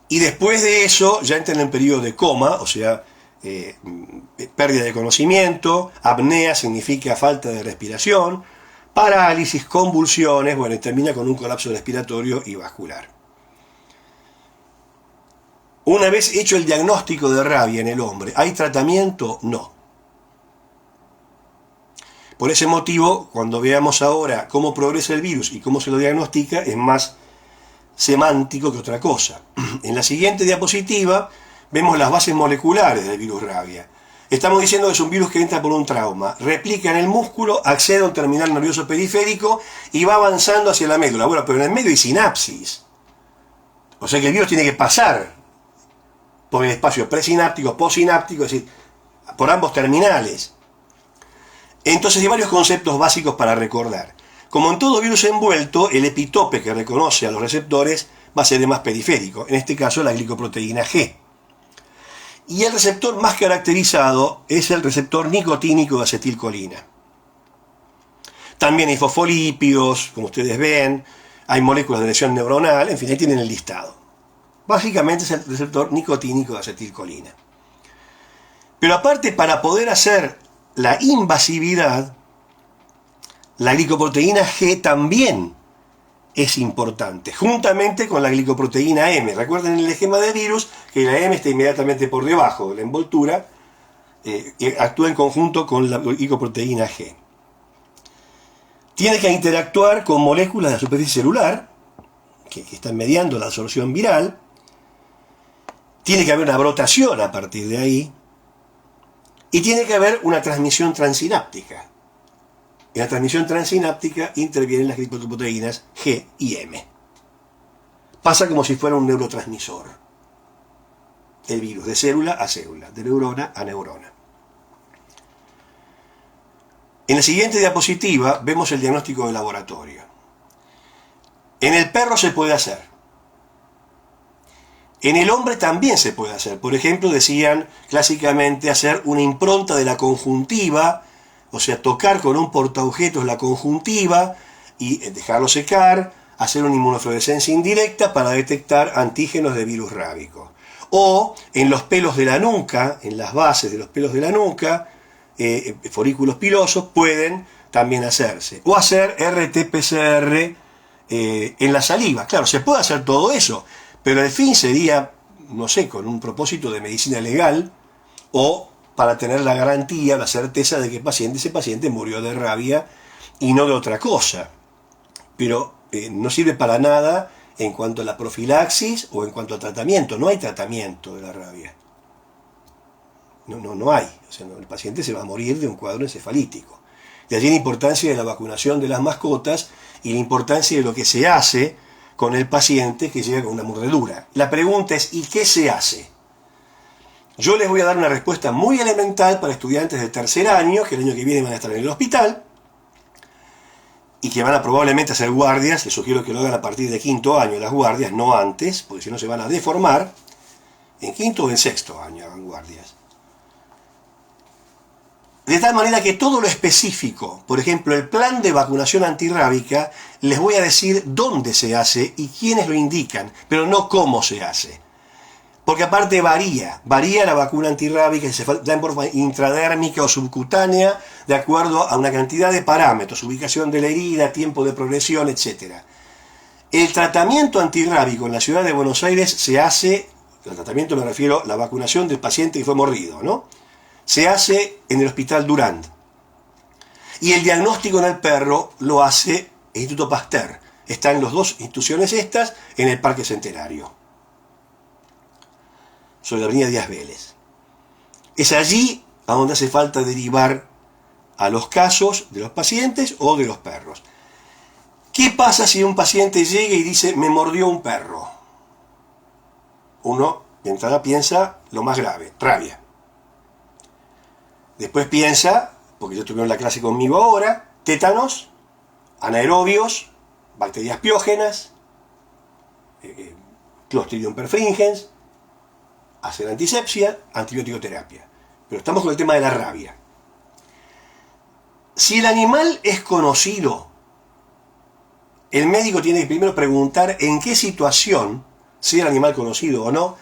Y después de eso, ya entra en el periodo de coma, o sea, pérdida de conocimiento, apnea significa falta de respiración, parálisis, convulsiones, bueno, y termina con un colapso respiratorio y vascular. Una vez hecho el diagnóstico de rabia en el hombre, ¿hay tratamiento? No. Por ese motivo, cuando veamos ahora cómo progresa el virus y cómo se lo diagnostica, es más semántico que otra cosa. En la siguiente diapositiva vemos las bases moleculares del virus rabia. Estamos diciendo que es un virus que entra por un trauma, replica en el músculo, accede a un terminal nervioso periférico y va avanzando hacia la médula. Bueno, pero en el medio hay sinapsis. O sea que el virus tiene que pasar por el espacio presináptico, postsináptico, es decir, por ambos terminales. Entonces hay varios conceptos básicos para recordar. Como en todo virus envuelto, el epitope que reconoce a los receptores va a ser el más periférico, en este caso la glicoproteína G. Y el receptor más caracterizado es el receptor nicotínico de acetilcolina. También hay fosfolípidos, como ustedes ven, hay moléculas de lesión neuronal, en fin, ahí tienen el listado. Básicamente es el receptor nicotínico de acetilcolina. Pero aparte, para poder hacer la invasividad, la glicoproteína G también es importante, juntamente con la glicoproteína M. Recuerden en el esquema del virus que la M está inmediatamente por debajo de la envoltura, y actúa en conjunto con la glicoproteína G. Tiene que interactuar con moléculas de la superficie celular, que están mediando la absorción viral. Tiene que haber una brotación a partir de ahí, y tiene que haber una transmisión transináptica. En la transmisión transináptica intervienen las glicoproteínas G y M. Pasa como si fuera un neurotransmisor. El virus, de célula a célula, de neurona a neurona. En la siguiente diapositiva vemos el diagnóstico de laboratorio. En el perro se puede hacer. En el hombre también se puede hacer. Por ejemplo, decían clásicamente hacer una impronta de la conjuntiva, o sea, tocar con un portaobjetos la conjuntiva y dejarlo secar, hacer una inmunofluorescencia indirecta para detectar antígenos de virus rábico. O en los pelos de la nuca, en las bases de los pelos de la nuca, folículos pilosos, pueden también hacerse. O hacer RT-PCR en la saliva. Claro, se puede hacer todo eso, pero el fin sería, no sé, con un propósito de medicina legal o para tener la garantía, la certeza de que ese paciente murió de rabia y no de otra cosa. Pero no sirve para nada en cuanto a la profilaxis o en cuanto al tratamiento. No hay tratamiento de la rabia. No hay. O sea, el paciente se va a morir de un cuadro encefalítico. De allí la importancia de la vacunación de las mascotas y la importancia de lo que se hace con el paciente que llega con una mordedura. La pregunta es, ¿y qué se hace? Yo les voy a dar una respuesta muy elemental para estudiantes de tercer año, que el año que viene van a estar en el hospital, y que van a probablemente hacer guardias. Les sugiero que lo hagan a partir de quinto año las guardias, no antes, porque si no se van a deformar. En quinto o en sexto año hagan guardias. De tal manera que todo lo específico, por ejemplo, el plan de vacunación antirrábica, les voy a decir dónde se hace y quiénes lo indican, pero no cómo se hace. Porque aparte varía la vacuna antirrábica, si se da en forma intradérmica o subcutánea, de acuerdo a una cantidad de parámetros, ubicación de la herida, tiempo de progresión, etc. El tratamiento antirrábico en la ciudad de Buenos Aires se hace, el tratamiento me refiero a la vacunación del paciente que fue mordido, ¿no? Se hace en el Hospital Durand. Y el diagnóstico en el perro lo hace el Instituto Pasteur, están las dos instituciones estas en el Parque Centenario, sobre la avenida Díaz Vélez. Es allí a donde hace falta derivar a los casos de los pacientes o de los perros. ¿Qué pasa si un paciente llega y dice, me mordió un perro? Uno de entrada piensa lo más grave, rabia. Después piensa, porque ya tuvieron la clase conmigo ahora, tétanos, anaerobios, bacterias piógenas, Clostridium perfringens, hacer antisepsia, antibiótico terapia. Pero estamos con el tema de la rabia. Si el animal es conocido, el médico tiene que primero preguntar en qué situación, si el animal conocido o no,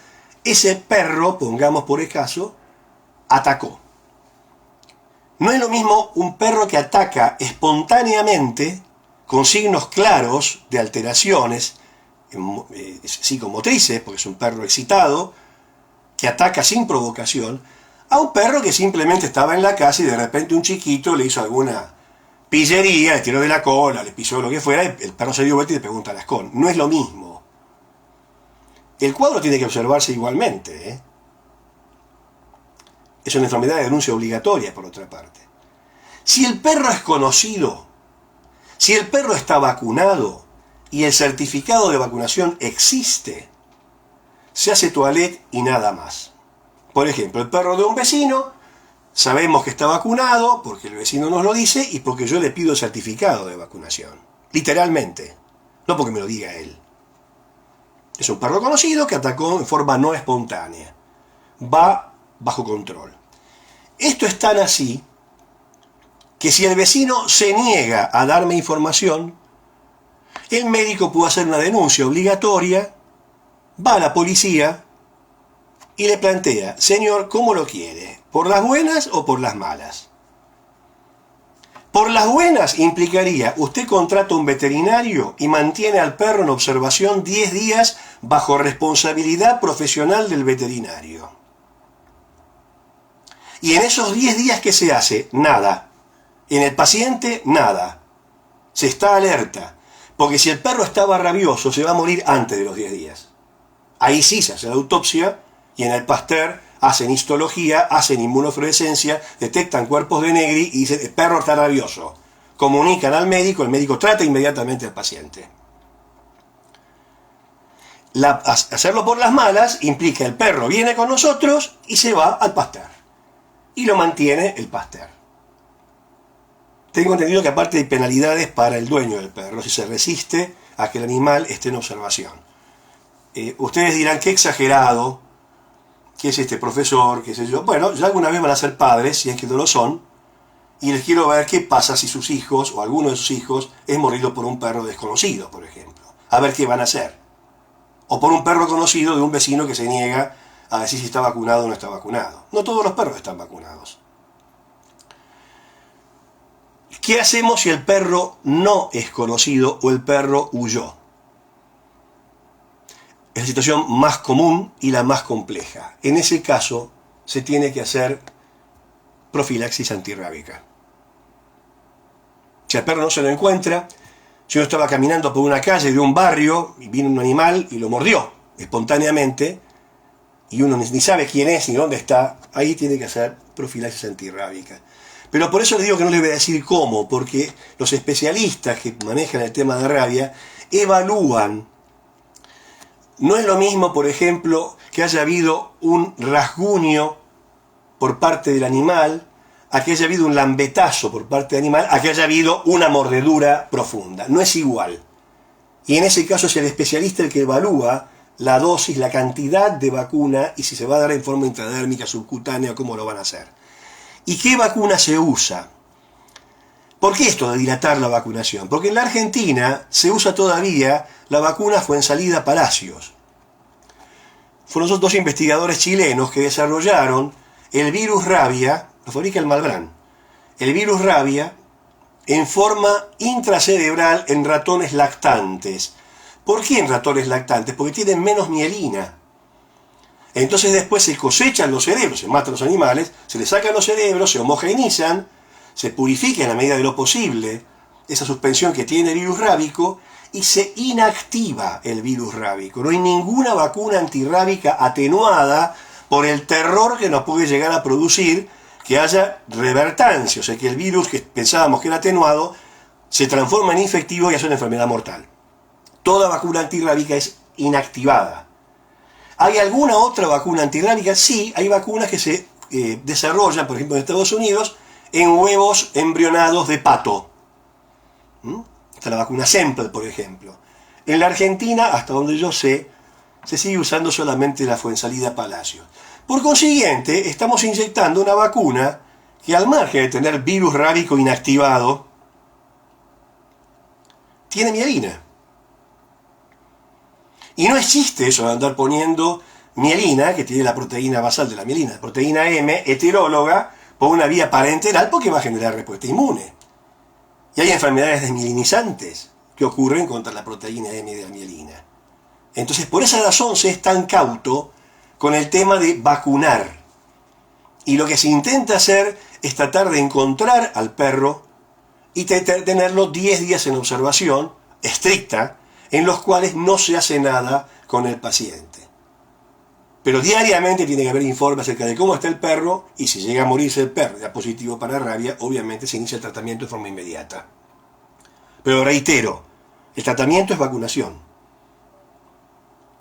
ese perro, pongamos por el caso, atacó. No es lo mismo un perro que ataca espontáneamente, con signos claros de alteraciones psicomotrices, porque es un perro excitado, que ataca sin provocación, a un perro que simplemente estaba en la casa y de repente un chiquito le hizo alguna pillería, le tiró de la cola, le pisó lo que fuera, y el perro se dio vuelta y le pregunta al ascón. No es lo mismo. El cuadro tiene que observarse igualmente, ¿eh? Es una enfermedad de denuncia obligatoria, por otra parte. Si el perro es conocido, si el perro está vacunado y el certificado de vacunación existe, se hace toilette y nada más. Por ejemplo, el perro de un vecino, sabemos que está vacunado porque el vecino nos lo dice y porque yo le pido el certificado de vacunación. Literalmente, no porque me lo diga él. Es un perro conocido que atacó en forma no espontánea. Va bajo control. Esto es tan así que si el vecino se niega a darme información, el médico puede hacer una denuncia obligatoria, va a la policía y le plantea, señor, ¿cómo lo quiere? ¿Por las buenas o por las malas? Por las buenas implicaría, usted contrata un veterinario y mantiene al perro en observación 10 días bajo responsabilidad profesional del veterinario. Y en esos 10 días, ¿qué se hace? Nada. En el paciente, nada. Se está alerta. Porque si el perro estaba rabioso, se va a morir antes de los 10 días. Ahí sí se hace la autopsia y en el Pasteur hacen histología, hacen inmunofluorescencia, detectan cuerpos de Negri y dicen, el perro está rabioso. Comunican al médico, el médico trata inmediatamente al paciente. Hacerlo por las malas implica el perro viene con nosotros y se va al Pasteur. Y lo mantiene el Pasteur. Tengo entendido que aparte hay penalidades para el dueño del perro si se resiste a que el animal esté en observación. Ustedes dirán, qué exagerado, qué es este profesor, qué sé yo. Bueno, ya alguna vez van a ser padres, si es que no lo son, y les quiero ver qué pasa si sus hijos o alguno de sus hijos es mordido por un perro desconocido, por ejemplo. A ver qué van a hacer. O por un perro conocido de un vecino que se niega a decir si está vacunado o no está vacunado. No todos los perros están vacunados. ¿Qué hacemos si el perro no es conocido o el perro huyó? Es la situación más común y la más compleja. En ese caso se tiene que hacer profilaxis antirrábica. Si el perro no se lo encuentra, si uno estaba caminando por una calle de un barrio y vino un animal y lo mordió espontáneamente y uno ni sabe quién es ni dónde está, ahí tiene que hacer profilaxis antirrábica. Pero por eso les digo que no les voy a decir cómo, porque los especialistas que manejan el tema de rabia evalúan. No es lo mismo, por ejemplo, que haya habido un rasguño por parte del animal, a que haya habido un lambetazo por parte del animal, a que haya habido una mordedura profunda. No es igual. Y en ese caso es el especialista el que evalúa la dosis, la cantidad de vacuna y si se va a dar en forma intradérmica, subcutánea, cómo lo van a hacer. ¿Y qué vacuna se usa? ¿Por qué esto de dilatar la vacunación? Porque en la Argentina se usa todavía la vacuna Fuensalida Palacios. Fueron esos dos investigadores chilenos que desarrollaron el virus rabia, lo fabrica el Malbrán, el virus rabia en forma intracerebral en ratones lactantes. ¿Por qué en ratones lactantes? Porque tienen menos mielina. Entonces después se cosechan los cerebros, se matan los animales, se les sacan los cerebros, se homogeneizan, se purifica en la medida de lo posible esa suspensión que tiene el virus rábico y se inactiva el virus rábico. No hay ninguna vacuna antirrábica atenuada por el terror que nos puede llegar a producir que haya revertancia, o sea que el virus que pensábamos que era atenuado se transforma en infectivo y hace una enfermedad mortal. Toda vacuna antirrábica es inactivada. ¿Hay alguna otra vacuna antirrábica? Sí, hay vacunas que se desarrollan, por ejemplo en Estados Unidos, en huevos embrionados de pato. Está la vacuna Semple, por ejemplo. En la Argentina, hasta donde yo sé, se sigue usando solamente la Fuensalida Palacio. Por consiguiente, estamos inyectando una vacuna que, al margen de tener virus rábico inactivado, tiene mielina. Y no existe eso de andar poniendo mielina, que tiene la proteína basal de la mielina, la proteína M, heteróloga, por una vía parenteral, porque va a generar respuesta inmune. Y hay enfermedades desmielinizantes que ocurren contra la proteína M de la mielina. Entonces, por esa razón se es tan cauto con el tema de vacunar. Y lo que se intenta hacer es tratar de encontrar al perro y tenerlo 10 días en observación estricta, en los cuales no se hace nada con el paciente. Pero diariamente tiene que haber informe acerca de cómo está el perro, y si llega a morirse el perro y da positivo para rabia, obviamente se inicia el tratamiento de forma inmediata. Pero reitero, el tratamiento es vacunación.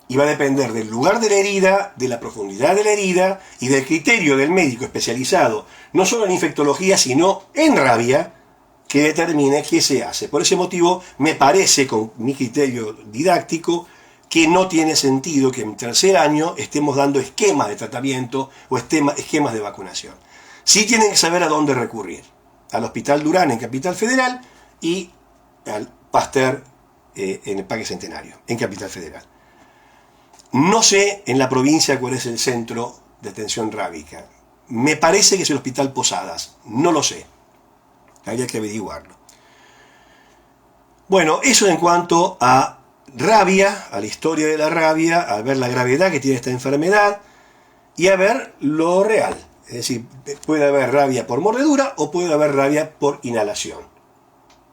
Y va a depender del lugar de la herida, de la profundidad de la herida y del criterio del médico especializado, no solo en infectología, sino en rabia, que determine qué se hace. Por ese motivo, me parece, con mi criterio didáctico, que no tiene sentido que en tercer año estemos dando esquemas de tratamiento o esquemas de vacunación. Sí tienen que saber a dónde recurrir. Al Hospital Durán en Capital Federal y al Pasteur en el Parque Centenario, en Capital Federal. No sé en la provincia cuál es el centro de atención rábica. Me parece que es el Hospital Posadas. No lo sé. Habría que averiguarlo. Bueno, eso en cuanto a rabia, a la historia de la rabia, a ver la gravedad que tiene esta enfermedad y a ver lo real. Es decir, puede haber rabia por mordedura o puede haber rabia por inhalación.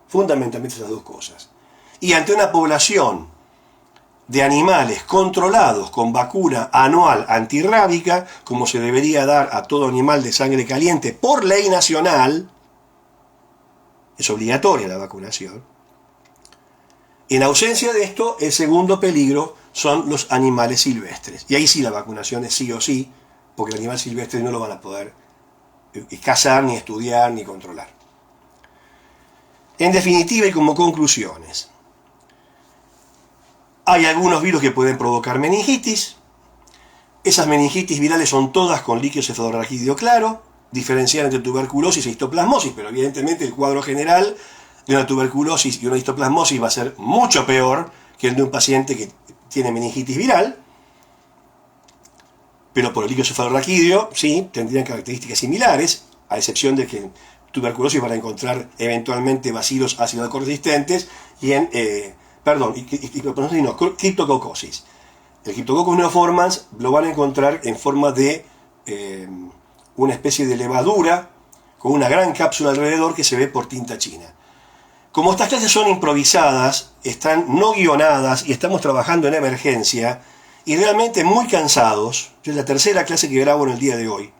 Fundamentalmente esas dos cosas. Y ante una población de animales controlados con vacuna anual antirrábica, como se debería dar a todo animal de sangre caliente por ley nacional, es obligatoria la vacunación. En ausencia de esto, el segundo peligro son los animales silvestres. Y ahí sí la vacunación es sí o sí, porque el animal silvestre no lo van a poder cazar, ni estudiar, ni controlar. En definitiva y como conclusiones, hay algunos virus que pueden provocar meningitis. Esas meningitis virales son todas con líquido cefalorraquídeo claro, diferenciar entre tuberculosis e histoplasmosis, pero evidentemente el cuadro general de una tuberculosis y una histoplasmosis va a ser mucho peor que el de un paciente que tiene meningitis viral, pero por el líquido cefalorraquídeo sí tendrían características similares, a excepción de que en tuberculosis van a encontrar eventualmente bacilos ácido resistentes y en criptococosis. El Cryptococcus neoformans lo van a encontrar en forma de una especie de levadura con una gran cápsula alrededor que se ve por tinta china. Como estas clases son improvisadas, están no guionadas y estamos trabajando en emergencia y realmente muy cansados, yo es la tercera clase que grabo en el día de hoy,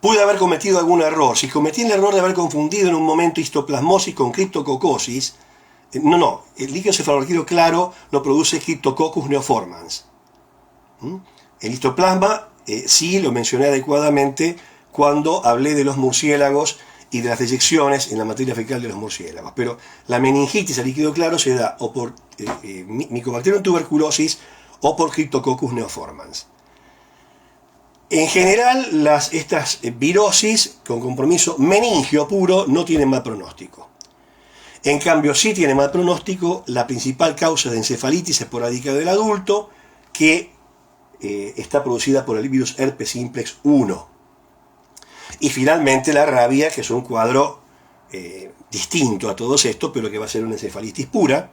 pude haber cometido algún error. Si cometí el error de haber confundido en un momento histoplasmosis con criptococosis, no, el líquido cefalorraquídeo claro lo produce Cryptococcus neoformans. El histoplasma sí lo mencioné adecuadamente cuando hablé de los murciélagos y de las deyecciones en la materia fecal de los murciélagos. Pero la meningitis al líquido claro se da o por Mycobacterium tuberculosis o por Cryptococcus neoformans. En general, estas virosis con compromiso meningio puro no tienen mal pronóstico. En cambio, sí tiene mal pronóstico la principal causa de encefalitis esporádica del adulto, que está producida por el virus herpes simplex 1. Y finalmente la rabia, que es un cuadro distinto a todos estos, pero que va a ser una encefalitis pura,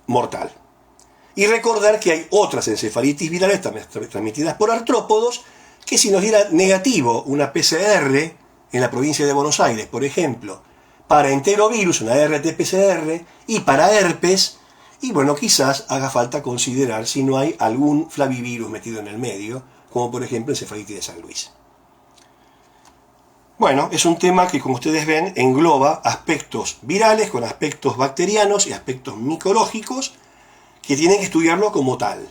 mortal. Y recordar que hay otras encefalitis virales transmitidas por artrópodos, que si nos diera negativo una PCR en la provincia de Buenos Aires, por ejemplo, para enterovirus, una RT-PCR, y para herpes, y bueno, quizás haga falta considerar si no hay algún flavivirus metido en el medio, como por ejemplo encefalitis de San Luis. Bueno, es un tema que, como ustedes ven, engloba aspectos virales con aspectos bacterianos y aspectos micológicos que tienen que estudiarlo como tal.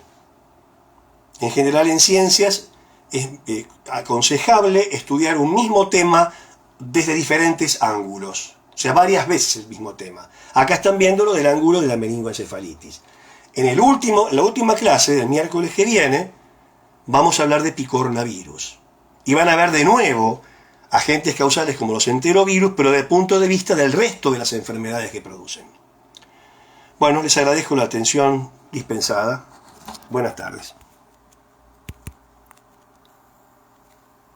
En general, en ciencias es aconsejable estudiar un mismo tema desde diferentes ángulos, o sea, varias veces el mismo tema. Acá están viéndolo del ángulo de la meningoencefalitis. En la última clase del miércoles que viene, vamos a hablar de picornavirus. Y van a ver de nuevo agentes causales como los enterovirus, pero desde el punto de vista del resto de las enfermedades que producen. Bueno, les agradezco la atención dispensada. Buenas tardes.